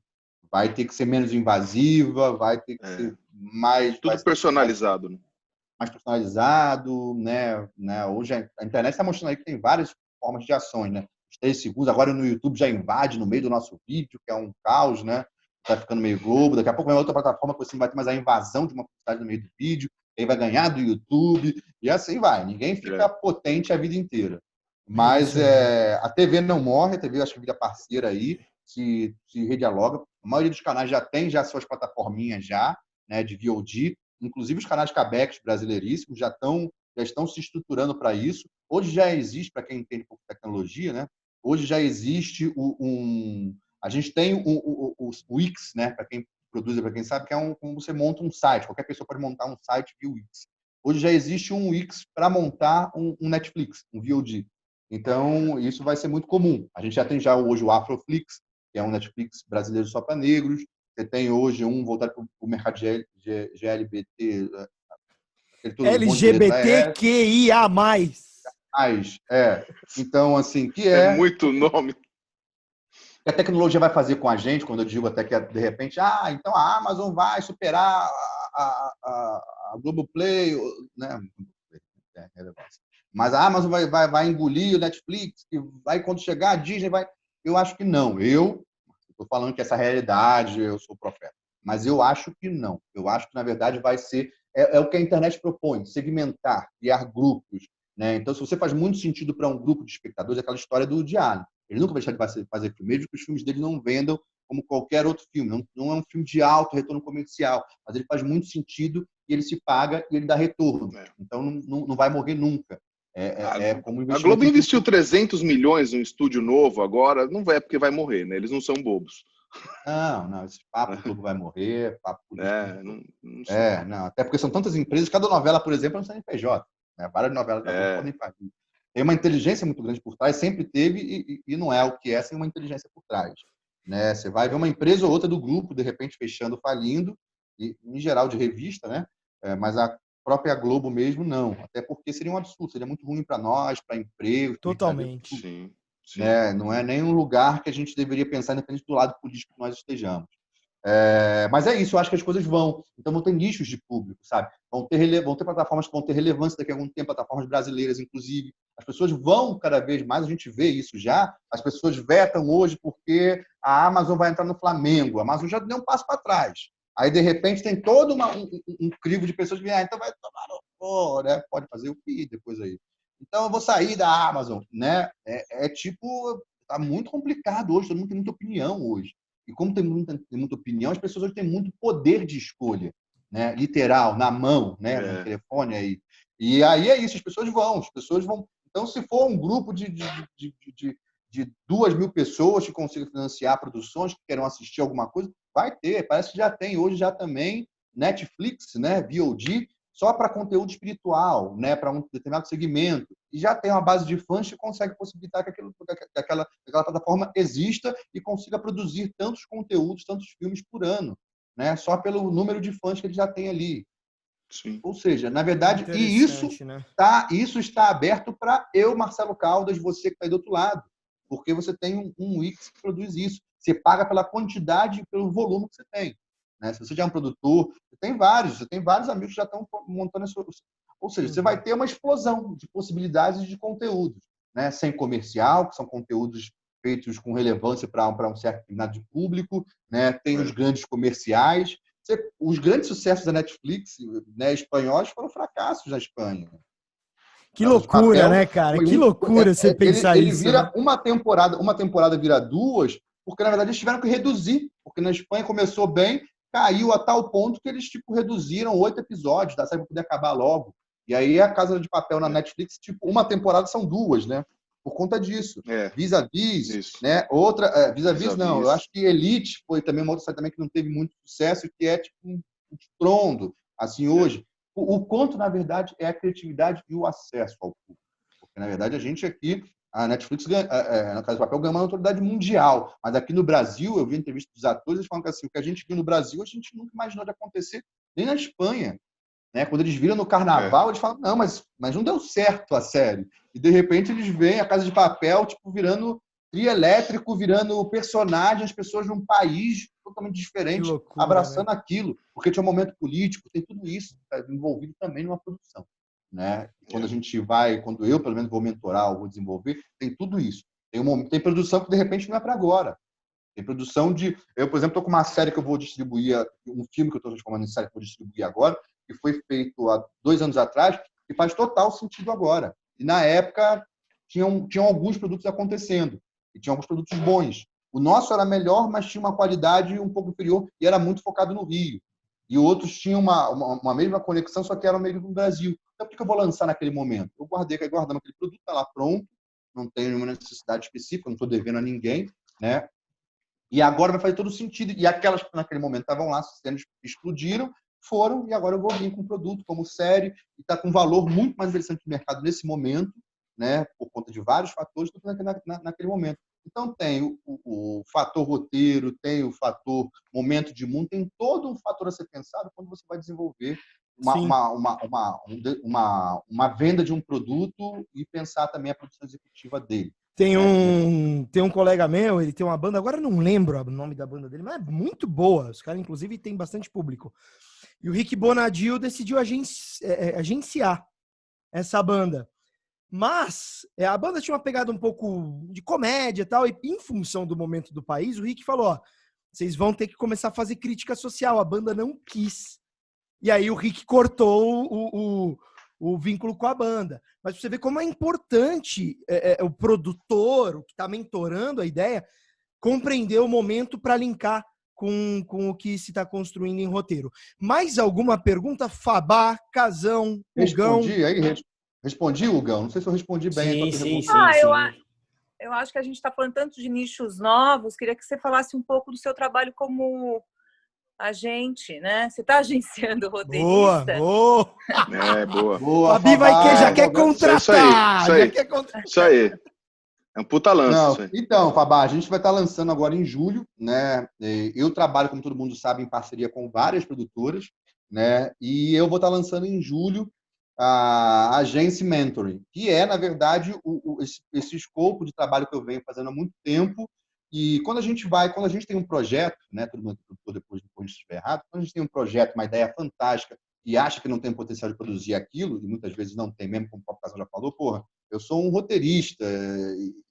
Speaker 5: Vai ter que ser menos invasiva, vai ter que ser mais...
Speaker 2: Tudo personalizado, né?
Speaker 5: Mais personalizado, né? Hoje a internet está mostrando aí que tem várias formas de ações, né? 3 segundos, agora no YouTube já invade no meio do nosso vídeo, que é um caos, né? Tá ficando meio Globo, daqui a pouco vai outra plataforma que você não vai ter mais a invasão de uma publicidade no meio do vídeo, aí vai ganhar do YouTube, e assim vai. Ninguém fica potente a vida inteira. Mas a TV não morre, a TV acho que vira parceira aí, se redialoga. A maioria dos canais já tem suas plataforminhas já, né, de VOD, inclusive os canais Cabex brasileiríssimos já estão se estruturando para isso. Hoje já existe, para quem entende um pouco de tecnologia, né? Hoje já existe a gente tem o Wix, né? Para quem produz, para quem sabe, que é como você monta um site. Qualquer pessoa pode montar um site via Wix. Hoje já existe um Wix para montar um Netflix, um VOD. Então, isso vai ser muito comum. A gente já tem hoje o Afroflix, que é um Netflix brasileiro só para negros. Você tem hoje um voltado para o mercado de GLBT,
Speaker 1: LGBTQIA+.
Speaker 5: Então, assim, que
Speaker 2: muito nome.
Speaker 5: Que a tecnologia vai fazer com a gente, quando eu digo até que, de repente, então a Amazon vai superar a Globoplay, né? Mas a Amazon vai engolir o Netflix, e vai, quando chegar a Disney, vai... Eu acho que não. Eu estou falando que essa realidade, eu sou profeta. Mas eu acho que não. Eu acho que, na verdade, vai ser... É o que a internet propõe, segmentar, criar grupos, né? Então, se você faz muito sentido para um grupo de espectadores, é aquela história do Woody Allen. Ele nunca vai deixar de fazer filme, mesmo que os filmes dele não vendam como qualquer outro filme. Não é um filme de alto retorno comercial, mas ele faz muito sentido e ele se paga e ele dá retorno. Então, não vai morrer nunca. Como
Speaker 2: a Globo investiu 300 milhões num estúdio novo agora, não vai, porque vai morrer, né? Eles não são bobos.
Speaker 5: Não, esse papo Globo vai morrer, papo
Speaker 2: não,
Speaker 5: até porque são tantas empresas, cada novela, por exemplo, é um CNPJ, né? Várias novelas da Globo podem fazer. Tem uma inteligência muito grande por trás, sempre teve, e não é o que é sem uma inteligência por trás, né? Você vai ver uma empresa ou outra do grupo, de repente, fechando, falindo, e, em geral de revista, né? Mas a própria Globo mesmo, não. Até porque seria um absurdo, seria muito ruim para nós, para emprego.
Speaker 1: Totalmente.
Speaker 2: Sim.
Speaker 5: Né? Não é nem um lugar que a gente deveria pensar, independente do lado político que nós estejamos. Mas é isso, eu acho que as coisas vão. Então, vão ter nichos de público, sabe? Vão ter plataformas que vão ter relevância daqui a algum tempo, plataformas brasileiras, inclusive. As pessoas vão cada vez mais, a gente vê isso já, as pessoas vetam hoje porque a Amazon vai entrar no Flamengo. A Amazon já deu um passo para trás. Aí, de repente, tem todo um crivo de pessoas que então vai tomar no pô, né? Pode fazer o que depois aí. Então, eu vou sair da Amazon, né? Tá muito complicado hoje, todo mundo tem muita opinião hoje. E como tem muita opinião, as pessoas hoje têm muito poder de escolha, né? Literal, na mão, né? No telefone aí. E aí é isso, as pessoas vão. Então, se for um grupo de 2.000 pessoas que consigam financiar produções, que queiram assistir alguma coisa, vai ter. Parece que já tem hoje já também Netflix, né? VOD, só para conteúdo espiritual, né? Para um determinado segmento. E já tem uma base de fãs que consegue possibilitar que aquela plataforma exista e consiga produzir tantos conteúdos, tantos filmes por ano, né? Só pelo número de fãs que ele já tem ali.
Speaker 2: Sim.
Speaker 5: Ou seja, na verdade, e
Speaker 1: né?
Speaker 5: isso está aberto para eu, Marcelo Caldas, você que está aí do outro lado. Porque você tem um Wix que produz isso. Você paga pela quantidade e pelo volume que você tem. Né? Se você já é um produtor, você tem vários amigos que já estão montando isso. Ou seja, você vai ter uma explosão de possibilidades de conteúdos, né? Sem comercial, que são conteúdos feitos com relevância para um certo determinado de público, né? Tem os grandes comerciais. Os grandes sucessos da Netflix, né, espanhóis, foram fracassos na Espanha.
Speaker 1: Que loucura, né, cara? Que loucura você pensar
Speaker 5: ele
Speaker 1: isso.
Speaker 5: Vira
Speaker 1: né?
Speaker 5: uma temporada vira duas, porque na verdade eles tiveram que reduzir, porque na Espanha começou bem, caiu a tal ponto que eles reduziram 8 episódios, da série para poder acabar logo. E aí a Casa de Papel na Netflix, uma temporada são 2, né? Por conta disso. Vis-a-vis, né? Outra, Vis-a-vis não, eu acho que Elite foi também uma outra série também que não teve muito sucesso, que é tipo um estrondo, assim, hoje. O ponto, na verdade, é a criatividade e o acesso ao público. Porque, na verdade, a gente aqui, a Netflix, na Casa de Papel, ganha uma autoridade mundial. Mas aqui no Brasil, eu vi entrevista dos atores, eles falam que assim, o que a gente viu no Brasil, a gente nunca imaginou de acontecer, nem na Espanha. Né? Quando eles viram no Carnaval, eles falam, não, mas não deu certo a série. E, de repente, eles veem a Casa de Papel virando trio elétrico, virando personagens, pessoas de um país totalmente diferente, loucura, abraçando aquilo, porque tinha um momento político, tem tudo isso envolvido também numa produção. Né? Quando eu, pelo menos, vou mentorar ou vou desenvolver, tem tudo isso. Tem produção que, de repente, não é para agora. Tem produção de... Eu, por exemplo, estou com uma série que eu vou distribuir, um filme que eu estou transformando em série que eu vou distribuir agora, que foi feito há 2 anos atrás, e faz total sentido agora. E, na época, tinham alguns produtos acontecendo, e tinham alguns produtos bons. O nosso era melhor, mas tinha uma qualidade um pouco inferior, e era muito focado no Rio. E outros tinham uma mesma conexão, só que eram meio no Brasil. Então, por que eu vou lançar naquele momento? Eu guardamos aquele produto, está lá pronto, não tem nenhuma necessidade específica, não estou devendo a ninguém, né? E agora vai fazer todo sentido. E aquelas que naquele momento estavam lá, explodiram, foram, e agora eu vou vir com um produto como série, e está com um valor muito mais interessante no mercado nesse momento, né, por conta de vários fatores, do que naquele momento. Então, tem o fator roteiro, tem o fator momento de mundo, tem todo um fator a ser pensado quando você vai desenvolver uma venda de um produto e pensar também a produção executiva dele.
Speaker 1: Tem um colega meu, ele tem uma banda, agora eu não lembro o nome da banda dele, mas é muito boa. Os caras, inclusive, tem bastante público. E o Rick Bonadio decidiu agenciar essa banda. Mas a banda tinha uma pegada um pouco de comédia e tal, e em função do momento do país, o Rick falou, ó, vocês vão ter que começar a fazer crítica social. A banda não quis. E aí o Rick cortou o vínculo com a banda. Mas você vê como é importante o produtor, o que está mentorando a ideia, compreender o momento para linkar com o que se está construindo em roteiro. Mais alguma pergunta? Fabá, Casão, Hugão?
Speaker 5: Respondi, Hugão? Não sei se eu respondi bem.
Speaker 3: Sim.
Speaker 4: Eu acho que a gente está falando tanto de nichos novos, queria que você falasse um pouco do seu trabalho como agente, né? Você está agenciando roteirista?
Speaker 1: Boa!
Speaker 2: Boa.
Speaker 1: Fabi já quer contratar!
Speaker 2: Isso aí. É um puta lança. Isso aí.
Speaker 5: Então, Fabá, a gente vai estar lançando agora em julho, né? Eu trabalho, como todo mundo sabe, em parceria com várias produtoras, né? E eu vou estar lançando em julho a Agência Mentoring, que é, na verdade, esse escopo de trabalho que eu venho fazendo há muito tempo. E quando a gente tem um projeto, né, todo mundo depois de estiver errado, quando a gente tem um projeto, uma ideia fantástica e acha que não tem potencial de produzir aquilo, e muitas vezes não tem mesmo, como o próprio Casal já falou, eu sou um roteirista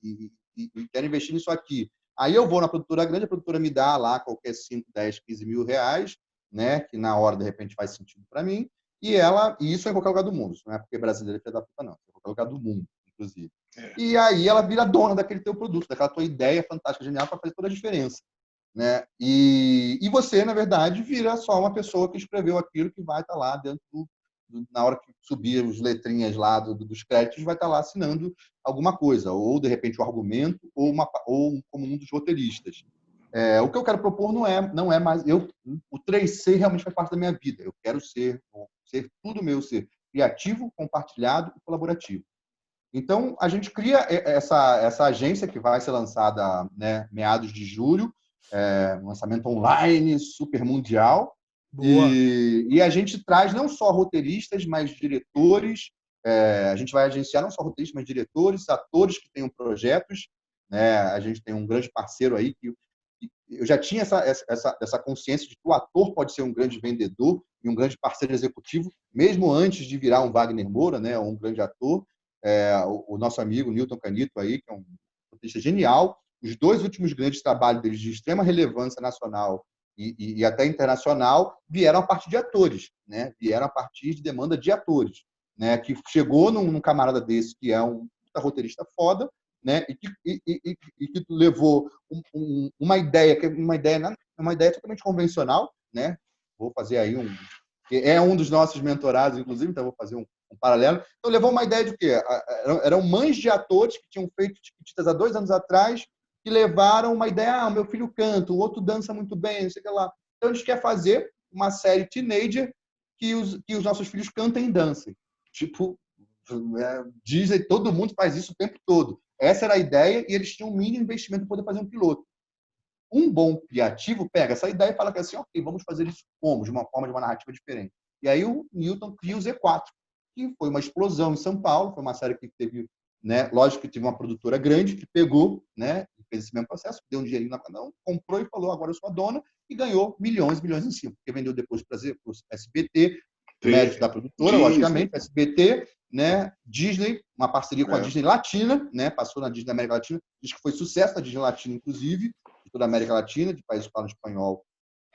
Speaker 5: e quero investir nisso aqui. Aí eu vou na produtora grande, a produtora me dá lá qualquer 5, 10, 15 mil reais, né, que na hora, de repente, faz sentido para mim, e isso é em qualquer lugar do mundo, isso não é porque brasileiro é filha da puta, não, é em qualquer lugar do mundo, inclusive. E aí ela vira dona daquele teu produto, daquela tua ideia fantástica, genial, para fazer toda a diferença. né? E você, na verdade, vira só uma pessoa que escreveu aquilo que vai estar lá dentro na hora que subir as letrinhas lá dos créditos, vai estar lá assinando alguma coisa, ou de repente o argumento, ou como um dos roteiristas. O que eu quero propor não é mais. O 3C realmente faz parte da minha vida. Eu quero ser tudo meu, ser criativo, compartilhado e colaborativo. Então, a gente cria essa agência que vai ser lançada, né, meados de julho, um lançamento online, super mundial. E a gente traz não só roteiristas, mas diretores. A gente vai agenciar não só roteiristas, mas diretores, atores que tenham projetos. Né? A gente tem um grande parceiro aí que eu já tinha essa consciência de que o ator pode ser um grande vendedor e um grande parceiro executivo, mesmo antes de virar um Wagner Moura, né, um grande ator. O nosso amigo Newton Canito aí, que é um roteirista genial. Os 2 últimos grandes trabalhos deles de extrema relevância nacional e até internacional vieram a partir de atores, né? Vieram a partir de demanda de atores, né? Que chegou num camarada desse que é um roteirista foda, né? E que levou uma ideia totalmente convencional, né? Vou fazer aí um dos nossos mentorados, inclusive, então vou fazer um paralelo. Então, levou uma ideia de quê? Eram mães de atores que tinham feito Chiquititas há 2 anos atrás, que levaram uma ideia, o meu filho canta, o outro dança muito bem, não sei o que lá. Então, a gente quer fazer uma série teenager que os nossos filhos cantem e dancem. Tipo, Disney, todo mundo faz isso o tempo todo. Essa era a ideia e eles tinham um mínimo investimento para poder fazer um piloto. Um bom criativo pega essa ideia e fala que assim, ok, vamos fazer isso como? De uma forma, de uma narrativa diferente. E aí o Newton cria o Z4, que foi uma explosão em São Paulo, foi uma série que teve, né, lógico que teve uma produtora grande que pegou, né, fez esse mesmo processo, deu um dinheirinho na mão, comprou e falou, agora eu sou a dona, e ganhou milhões e milhões em cima, porque vendeu depois para o SBT, mérito da produtora,
Speaker 2: Disney.
Speaker 5: logicamente, SBT, né, Disney, uma parceria com a Disney Latina, né, passou na Disney da América Latina, diz que foi sucesso da Disney Latina, inclusive, de toda a América Latina, de países que falam espanhol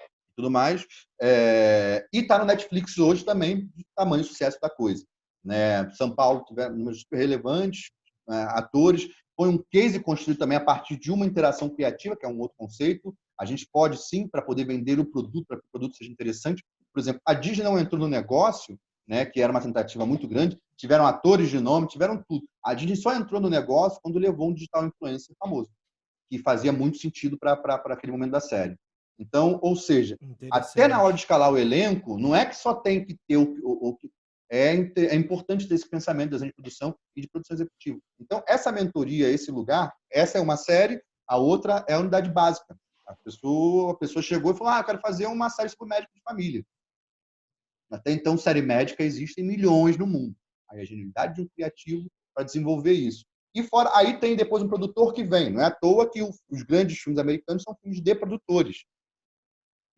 Speaker 5: e tudo mais, e está no Netflix hoje também, de tamanho sucesso da coisa. Né? São Paulo tiveram números super relevantes, atores, foi um case construído também a partir de uma interação criativa, que é um outro conceito. A gente pode, sim, para poder vender o produto, para que o produto seja interessante. Por exemplo, a Disney não entrou no negócio, né, que era uma tentativa muito grande, tiveram atores de nome, tiveram tudo. A Disney só entrou no negócio quando levou um digital influencer famoso, que fazia muito sentido para aquele momento da série. Então, ou seja, até na hora de escalar o elenco, não é que só tem que ter é importante ter esse pensamento de desenho de produção e de produção executiva. Então, essa mentoria, esse lugar, essa é uma série, a outra é a unidade básica. A pessoa chegou e falou, quero fazer uma série sobre médico de família. Até então, série médica existem milhões no mundo. Aí a genialidade de um criativo para desenvolver isso. E fora, aí tem depois um produtor que vem. Não é à toa que os grandes filmes americanos são filmes de produtores.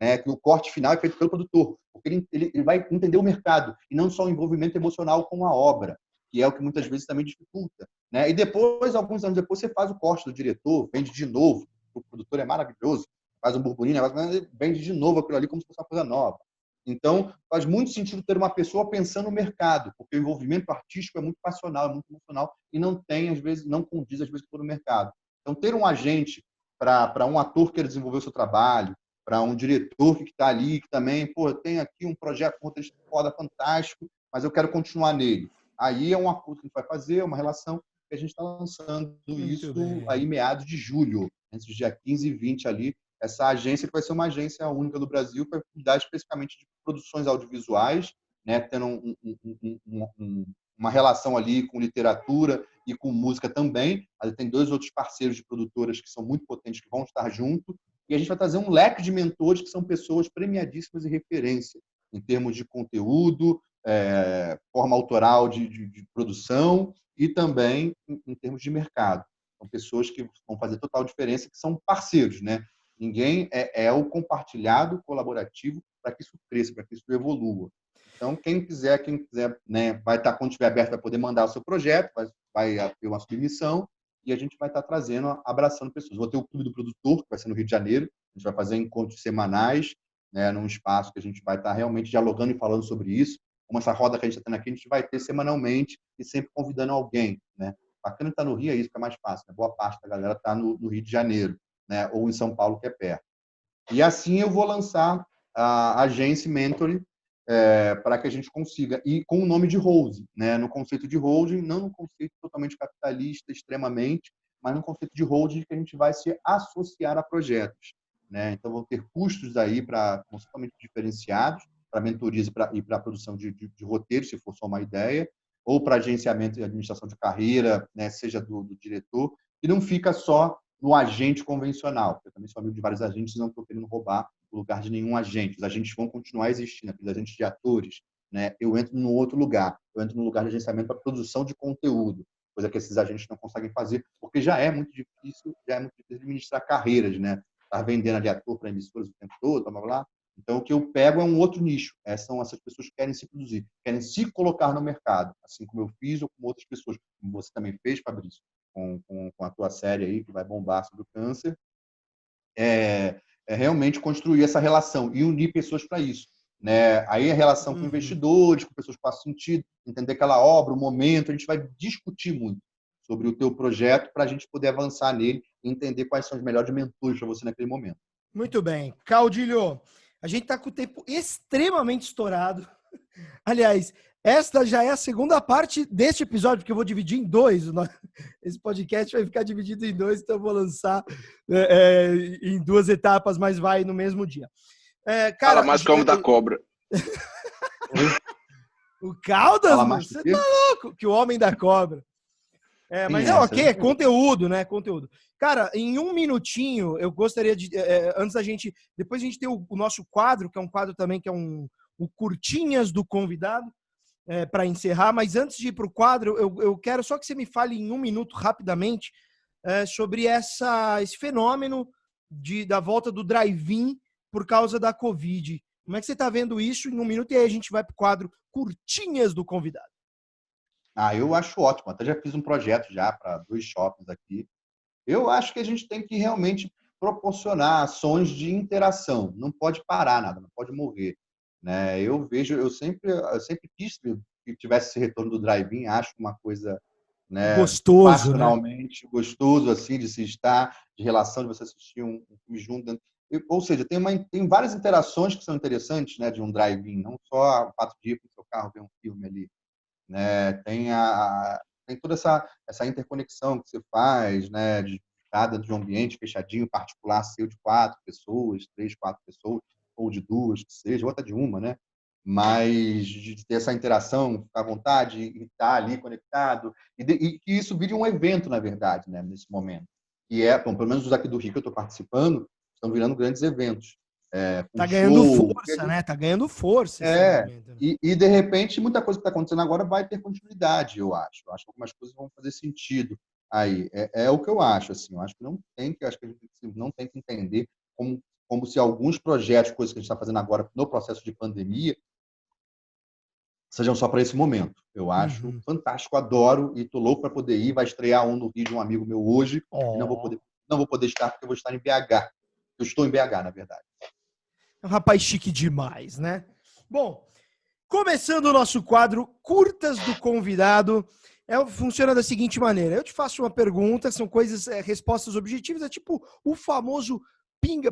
Speaker 5: Né, que o corte final é feito pelo produtor, porque ele vai entender o mercado e não só o envolvimento emocional com a obra, que é o que muitas vezes também dificulta. Né? E depois, alguns anos depois, você faz o corte do diretor, vende de novo, o produtor é maravilhoso, faz um burburinho, vende de novo aquilo ali como se fosse uma coisa nova. Então, faz muito sentido ter uma pessoa pensando no mercado, porque o envolvimento artístico é muito passional, é muito emocional e não tem, às vezes, não condiz, às vezes, com o mercado. Então, ter um agente para um ator que quer desenvolver o seu trabalho, para um diretor que está ali, que também, tem aqui um projeto com roteirista foda, fantástico, mas eu quero continuar nele. Aí é um acordo que a gente vai fazer, uma relação que a gente está lançando isso aí meados de julho, entre os dias 15 e 20 ali, essa agência que vai ser uma agência única do Brasil para cuidar especificamente de produções audiovisuais, né, tendo uma relação ali com literatura e com música também. Aí tem 2 outros parceiros de produtoras que são muito potentes que vão estar junto. E a gente vai trazer um leque de mentores que são pessoas premiadíssimas e referência em termos de conteúdo, forma autoral de produção e também em termos de mercado. São pessoas que vão fazer total diferença, que são parceiros, né? Ninguém é o compartilhado colaborativo para que isso cresça, para que isso evolua. Então, quem quiser, né, vai estar, quando estiver aberto, vai poder mandar o seu projeto, vai ter uma submissão, e a gente vai estar trazendo, abraçando pessoas. Vou ter o Clube do Produtor, que vai ser no Rio de Janeiro. A gente vai fazer encontros semanais, né, num espaço que a gente vai estar realmente dialogando e falando sobre isso. Como essa roda que a gente está tendo aqui, a gente vai ter semanalmente e sempre convidando alguém. Né? Bacana estar no Rio, é isso que é mais fácil. Né? Boa parte da galera está no Rio de Janeiro, né? Ou em São Paulo, que é perto. E assim eu vou lançar a agência Mentoring, para que a gente consiga, e com o nome de holding, né? No conceito de holding, não no conceito totalmente capitalista, extremamente, mas no conceito de holding que a gente vai se associar a projetos, né? Então, vão ter custos aí totalmente diferenciados para mentorias e para a produção de roteiros, se for só uma ideia, ou para agenciamento e administração de carreira, né? Seja do diretor, e não fica só no agente convencional, porque eu também sou amigo de vários agentes e não estou querendo roubar o lugar de nenhum agente. Os agentes vão continuar existindo, aqueles agentes de atores, né? Eu entro num outro lugar, eu entro no lugar de agenciamento para produção de conteúdo, coisa que esses agentes não conseguem fazer, porque já é muito difícil administrar carreiras, né? Estar vendendo de ator para emissoras o tempo todo, blá, blá, blá. Então, o que eu pego é um outro nicho. São essas pessoas que querem se produzir, querem se colocar no mercado, assim como eu fiz ou como outras pessoas, como você também fez, Fabrício, com a tua série aí, que vai bombar sobre o câncer. Realmente construir essa relação e unir pessoas para isso, né? Aí a relação com investidores, com pessoas que façam sentido, entender aquela obra, o momento, a gente vai discutir muito sobre o teu projeto para a gente poder avançar nele e entender quais são os melhores mentores para você naquele momento.
Speaker 1: Muito bem. Caudilho, a gente está com o tempo extremamente estourado. Aliás, esta já é a segunda parte deste episódio, porque eu vou dividir em dois. Esse podcast vai ficar dividido em dois, então eu vou lançar em duas etapas, mas vai no mesmo dia. Cara,
Speaker 2: fala mais como da cobra.
Speaker 1: O Caldas, você tá louco? Que o homem da cobra. Mas ok, é conteúdo, né? Conteúdo. Cara, em um minutinho, eu gostaria de... antes da gente... Depois a gente tem o nosso quadro, que é um quadro também, que é o Curtinhas do Convidado, para encerrar. Mas antes de ir para o quadro, eu quero só que você me fale em um minuto, rapidamente, sobre esse fenômeno da volta do drive-in por causa da Covid. Como é que você está vendo isso em um minuto? E aí a gente vai para o quadro Curtinhas do Convidado.
Speaker 5: Eu acho ótimo. Até já fiz um projeto já para 2 shoppings aqui. Eu acho que a gente tem que realmente proporcionar ações de interação. Não pode parar nada, não pode morrer, né? Eu sempre quis que tivesse esse retorno do drive-in. Acho uma coisa, né,
Speaker 1: gostoso,
Speaker 5: passionalmente, né? Gostoso assim de se estar, de relação de você assistir um filme junto. Ou seja, tem várias interações que são interessantes, né, de um drive-in, não só o fato de ir para o seu carro ver um filme ali, né? Tem toda essa interconexão que você faz, né, de estar dentro de um ambiente fechadinho, particular seu, de 4 pessoas, 3, 4 pessoas, ou de 2, que seja, ou até de uma, né? Mas de ter essa interação, ficar à vontade e estar ali conectado, e que isso vire um evento, na verdade, né, nesse momento. E bom, pelo menos os aqui do Rio que eu estou participando, estão virando grandes eventos.
Speaker 1: Tá ganhando força, né? Tá ganhando força esse movimento, né?
Speaker 5: E de repente, muita coisa que está acontecendo agora vai ter continuidade, eu acho. Eu acho que algumas coisas vão fazer sentido aí. É o que eu acho, assim. Eu acho que acho que a gente não tem que entender como se alguns projetos, coisas que a gente está fazendo agora no processo de pandemia, sejam só para esse momento. Eu acho fantástico, adoro e estou louco para poder ir. Vai estrear um no Rio de um amigo meu hoje. E não vou poder estar porque eu vou estar em BH. Eu estou em BH, na verdade.
Speaker 1: É um rapaz chique demais, né? Bom, começando o nosso quadro Curtas do Convidado, funciona da seguinte maneira. Eu te faço uma pergunta, são respostas objetivas, é tipo o famoso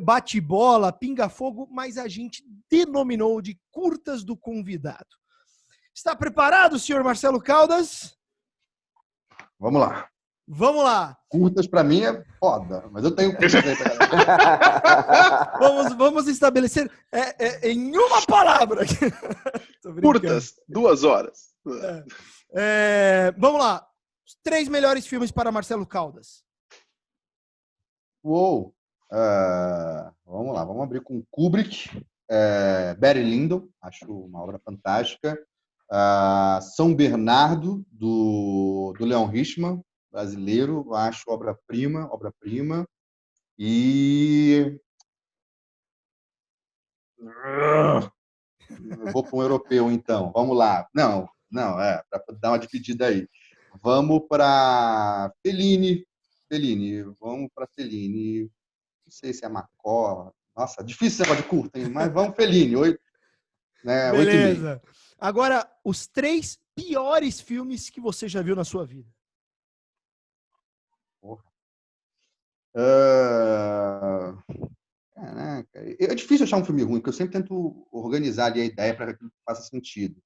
Speaker 1: bate-bola, pinga-fogo, mas a gente denominou de Curtas do Convidado. Está preparado, senhor Marcelo Caldas?
Speaker 5: Vamos lá.
Speaker 1: Vamos lá.
Speaker 5: Curtas para mim é foda, mas eu tenho curtas aí pra
Speaker 1: galera. Vamos estabelecer em uma palavra.
Speaker 2: Curtas, 2 horas.
Speaker 1: Vamos lá. Os 3 melhores filmes para Marcelo Caldas.
Speaker 5: Uou. Vamos lá, vamos abrir com Kubrick, Barry Lyndon, acho uma obra fantástica. São Bernardo, do Leon Richman, brasileiro, acho obra-prima. E eu vou para um europeu, então. Vamos lá. Não, para dar uma dividida aí. Vamos para Fellini. Vamos para Fellini. Não sei se é Macó. Nossa, difícil esse negócio de curta, hein? Mas vamos Fellini. 8, né?
Speaker 1: Beleza. 8,5. Agora, os 3 piores filmes que você já viu na sua vida.
Speaker 5: Porra. Caraca, é difícil achar um filme ruim, porque eu sempre tento organizar ali a ideia para que faça sentido.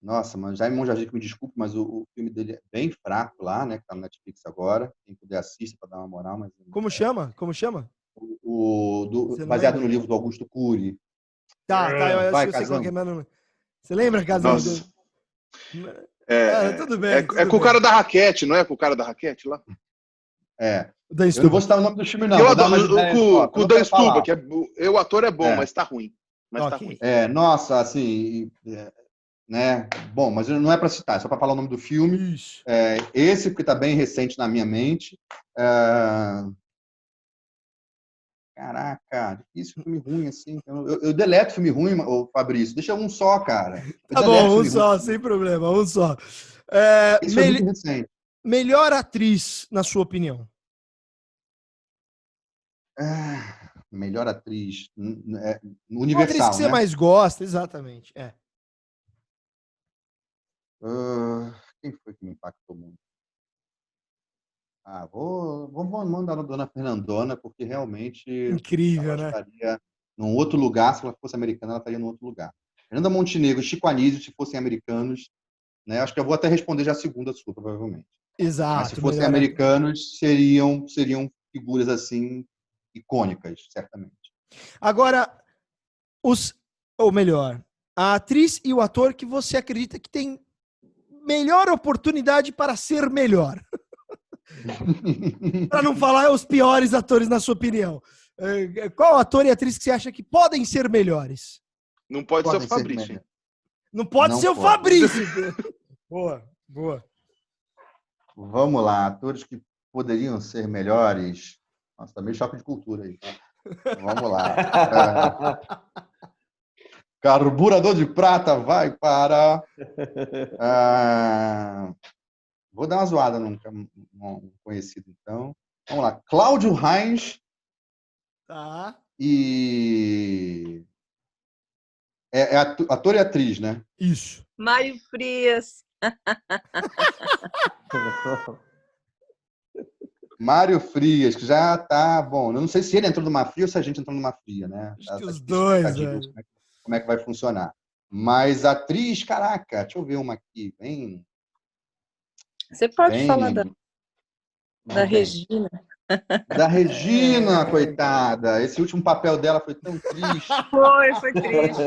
Speaker 5: Nossa, mas Jaime Monjardim, que me desculpe, mas o filme dele é bem fraco lá, né? Que tá no Netflix agora. Quem puder assista para dar uma moral, mas
Speaker 1: Como chama? Como chama? Você não
Speaker 5: baseado
Speaker 1: lembra?
Speaker 5: no livro do Augusto Cury.
Speaker 1: Tá, eu
Speaker 5: Vai,
Speaker 1: sei qual
Speaker 5: Casão.
Speaker 1: que é, mas não... Você lembra, Casão?
Speaker 2: Nossa.
Speaker 1: Tudo bem.
Speaker 2: É com o cara da raquete, não é com o cara da raquete lá?
Speaker 5: É.
Speaker 1: Dan
Speaker 5: Eu não vou
Speaker 1: Stuba.
Speaker 5: citar o nome do filme, não.
Speaker 2: Eu
Speaker 5: Vou dar
Speaker 2: adoro,
Speaker 5: umas ideias
Speaker 2: com
Speaker 5: só,
Speaker 2: o
Speaker 5: eu não
Speaker 2: Dan
Speaker 5: quero
Speaker 2: Stuba,
Speaker 5: falar.
Speaker 2: que o ator é bom,
Speaker 5: É.
Speaker 2: mas tá ruim. Mas tá
Speaker 1: Ok.
Speaker 2: ruim.
Speaker 5: Nossa, assim, né? Bom, mas não é para citar, é só para falar o nome do filme.
Speaker 1: Isso.
Speaker 5: Esse, porque está bem recente na minha mente. Caraca, difícil filme ruim, assim. Eu deleto filme ruim, ô Fabrício. Deixa um só, cara.
Speaker 1: Tá bom, um só, sem problema, um só.
Speaker 5: Esse foi muito recente.
Speaker 1: Melhor atriz, na sua opinião?
Speaker 5: Melhor atriz.
Speaker 1: Uma atriz
Speaker 5: Universal,
Speaker 1: que você
Speaker 5: né?
Speaker 1: mais gosta, exatamente.
Speaker 5: Quem foi que me impactou muito? Vamos mandar a Dona Fernandona, porque realmente
Speaker 1: Incrível,
Speaker 5: ela
Speaker 1: né?
Speaker 5: estaria num outro lugar. Se ela fosse americana, ela estaria num outro lugar. Fernanda Montenegro e Chico Anísio, se fossem americanos, né? Acho que eu vou até responder já a segunda sua, provavelmente.
Speaker 1: Exato.
Speaker 5: Mas se fossem americanos, seriam figuras assim icônicas, certamente.
Speaker 1: Agora, ou melhor, a atriz e o ator que você acredita que tem melhor oportunidade para ser melhor. Para não falar os piores atores, na sua opinião. Qual ator e atriz que você acha que podem ser melhores?
Speaker 2: Não pode ser o Fabrício.
Speaker 1: Não pode ser o Fabrício. Boa.
Speaker 5: Vamos lá, atores que poderiam ser melhores. Nossa, tá meio choque de cultura aí. Vamos lá. Carburador de prata vai para... Vou dar uma zoada num conhecido, então. Vamos lá. Cláudio Rains.
Speaker 1: Tá.
Speaker 5: E... ator e atriz, né?
Speaker 1: Isso.
Speaker 4: Mário Frias.
Speaker 5: Mário Frias, que já tá bom. Eu não sei se ele entrou numa fria ou se a gente entrou numa fria, né?
Speaker 1: Acho que os dois, velho.
Speaker 5: Como é que vai funcionar? Mas atriz, caraca, deixa eu ver uma aqui.
Speaker 4: Você pode falar da Regina.
Speaker 5: Da Regina, coitada. Esse último papel dela foi tão triste.
Speaker 4: Foi triste.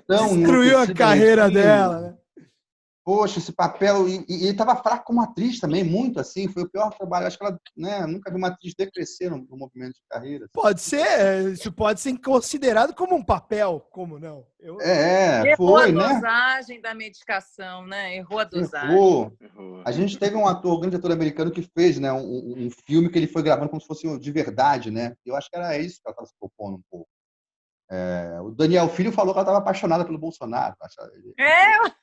Speaker 1: Destruiu a carreira dela, né?
Speaker 5: Poxa, esse papel... E ele estava fraco como atriz também, muito assim. Foi o pior trabalho. Acho que ela, né, nunca vi uma atriz decrescer no movimento de carreira.
Speaker 1: Pode ser. Isso pode ser considerado como um papel. Como não?
Speaker 4: Errou a dosagem da medicação, né? Errou a dosagem.
Speaker 5: Errou. A gente teve um grande ator americano que fez, né, um filme que ele foi gravando como se fosse de verdade, né? Eu acho que era isso que ela estava se propondo um pouco. O Daniel Filho falou que ela estava apaixonada pelo Bolsonaro.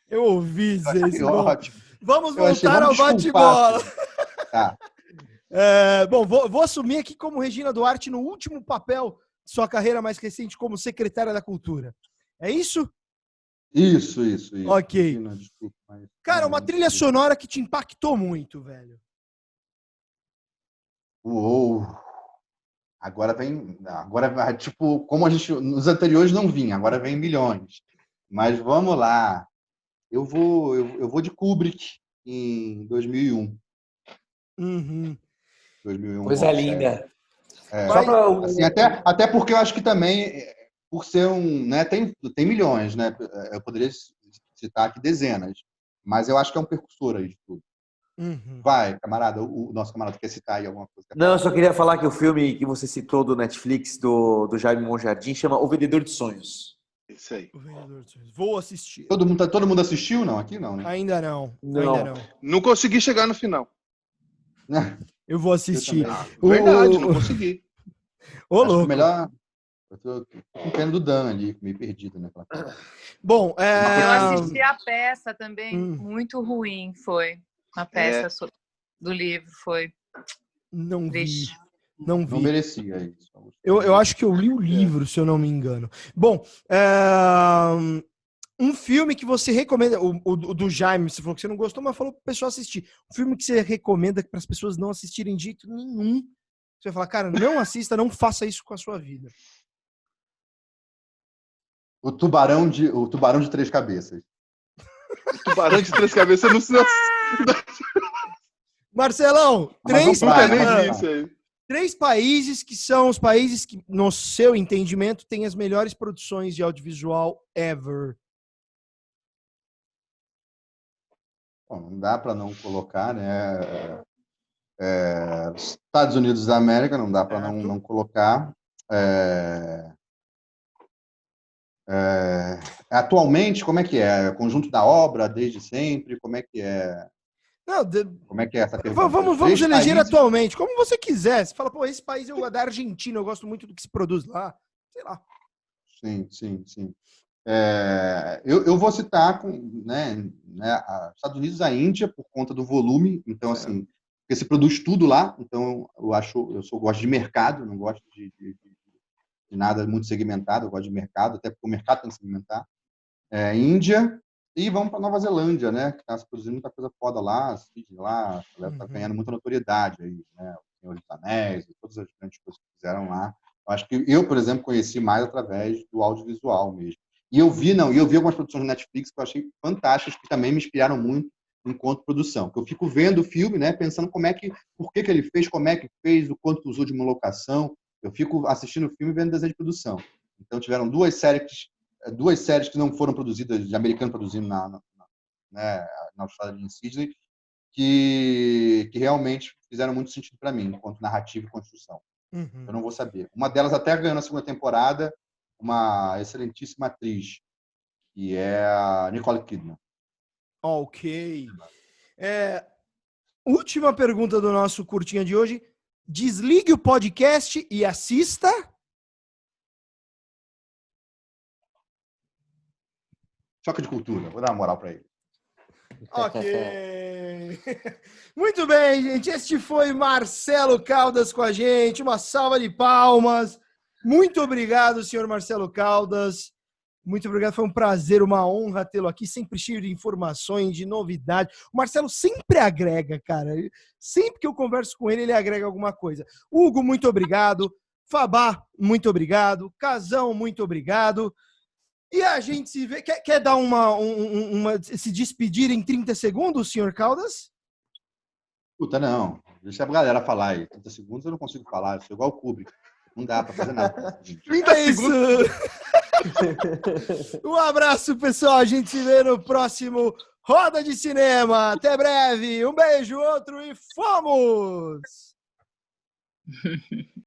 Speaker 1: Eu ouvi dizer isso.
Speaker 5: Ótimo.
Speaker 1: Vamos voltar ao bate-bola.
Speaker 5: Tá.
Speaker 1: Bom, vou assumir aqui como Regina Duarte no último papel de sua carreira mais recente como secretária da Cultura. É isso?
Speaker 5: Isso.
Speaker 1: Ok.
Speaker 5: Regina, desculpa, mas...
Speaker 1: Cara, uma trilha sonora que te impactou muito, velho.
Speaker 5: Uou! Agora tipo, como a gente nos anteriores não vinha, agora vem milhões. Mas vamos lá. Eu vou de Kubrick em 2001.
Speaker 1: Uhum.
Speaker 5: 2001.
Speaker 3: Coisa linda.
Speaker 5: Assim, até porque eu acho que também, por ser né, tem milhões, né? Eu poderia citar aqui dezenas, mas eu acho que é um precursor aí de tudo.
Speaker 1: Uhum.
Speaker 5: Vai, camarada, o nosso camarada quer citar aí alguma coisa?
Speaker 3: Não, eu só queria falar que o filme que você citou do Netflix, do Jaime Monjardim, chama O Vendedor de Sonhos.
Speaker 2: Isso aí.
Speaker 1: Vou assistir.
Speaker 5: Todo mundo assistiu? Não, aqui não, né?
Speaker 1: Ainda não.
Speaker 2: Não consegui chegar no final.
Speaker 1: Eu vou assistir.
Speaker 2: Verdade, não consegui.
Speaker 1: Ô, louco.
Speaker 5: Melhor... Eu tô com pena do Dan ali, meio perdido, né?
Speaker 1: Bom,
Speaker 4: eu assisti a peça também, muito ruim foi. A peça do livro foi.
Speaker 1: Não vi.
Speaker 5: Não merecia isso.
Speaker 1: Eu acho que eu li o livro, se eu não me engano. Bom, um filme que você recomenda, o do Jaime, você falou que você não gostou, mas falou para o pessoal assistir. Um filme que você recomenda para as pessoas não assistirem de jeito nenhum Você vai falar, cara, não assista, não faça isso com a sua vida.
Speaker 5: O tubarão de 3 cabeças.
Speaker 2: O tubarão de 3 cabeças não se...
Speaker 1: Marcelão,
Speaker 2: Nunca nem vi isso aí.
Speaker 1: 3 países que são os países que, no seu entendimento, têm as melhores produções de audiovisual ever.
Speaker 5: Bom, não dá para não colocar, né? Estados Unidos da América, não dá para não colocar. Atualmente, como é que é? Conjunto da obra, desde sempre? Como é que é?
Speaker 1: Não,
Speaker 5: como é que é essa pergunta?
Speaker 1: Vamos eleger atualmente, como você quiser. Você fala, pô, esse país é da Argentina, eu gosto muito do que se produz lá. Sei lá.
Speaker 5: Sim. Eu vou citar Estados Unidos, a Índia, por conta do volume. Então, assim, porque se produz tudo lá. Então, gosto de mercado, não gosto de nada muito segmentado. Eu gosto de mercado, até porque o mercado tem que segmentar. Índia. E vamos para Nova Zelândia, né? Que está se produzindo muita coisa foda lá, Sydney lá, está ganhando muita notoriedade aí, né? O Senhor dos Anéis, e todas as grandes coisas que fizeram lá. Eu acho que eu, por exemplo, conheci mais através do audiovisual mesmo. E eu vi algumas produções da Netflix que eu achei fantásticas, que também me inspiraram muito enquanto produção. Que eu fico vendo o filme, né? Pensando por que ele fez, como é que fez, o quanto usou de uma locação. Eu fico assistindo o filme e vendo desenho de produção. Então tiveram duas séries que não foram produzidas, de americano produzindo na Austrália, em Sydney, que realmente fizeram muito sentido para mim, enquanto narrativa e construção. Eu não vou saber. Uma delas até ganhou na segunda temporada uma excelentíssima atriz, que é a Nicole Kidman.
Speaker 1: Ok. Última pergunta do nosso curtinha de hoje. Desligue o podcast e assista...
Speaker 5: Choque de cultura. Vou dar uma moral para ele.
Speaker 1: Ok. Muito bem, gente. Este foi Marcelo Caldas com a gente. Uma salva de palmas. Muito obrigado, senhor Marcelo Caldas. Muito obrigado. Foi um prazer, uma honra tê-lo aqui. Sempre cheio de informações, de novidades. O Marcelo sempre agrega, cara. Sempre que eu converso com ele, ele agrega alguma coisa. Hugo, muito obrigado. Fabá, muito obrigado. Casão, muito obrigado. E a gente se vê. Quer dar se despedir em 30 segundos, senhor Caldas?
Speaker 5: Puta, não. Deixa a galera falar aí. 30 segundos eu não consigo falar. Eu sou igual o Kubrick. Não dá para fazer nada.
Speaker 2: 30 segundos.
Speaker 1: Um abraço, pessoal. A gente se vê no próximo Roda de Cinema. Até breve. Um beijo, outro e fomos!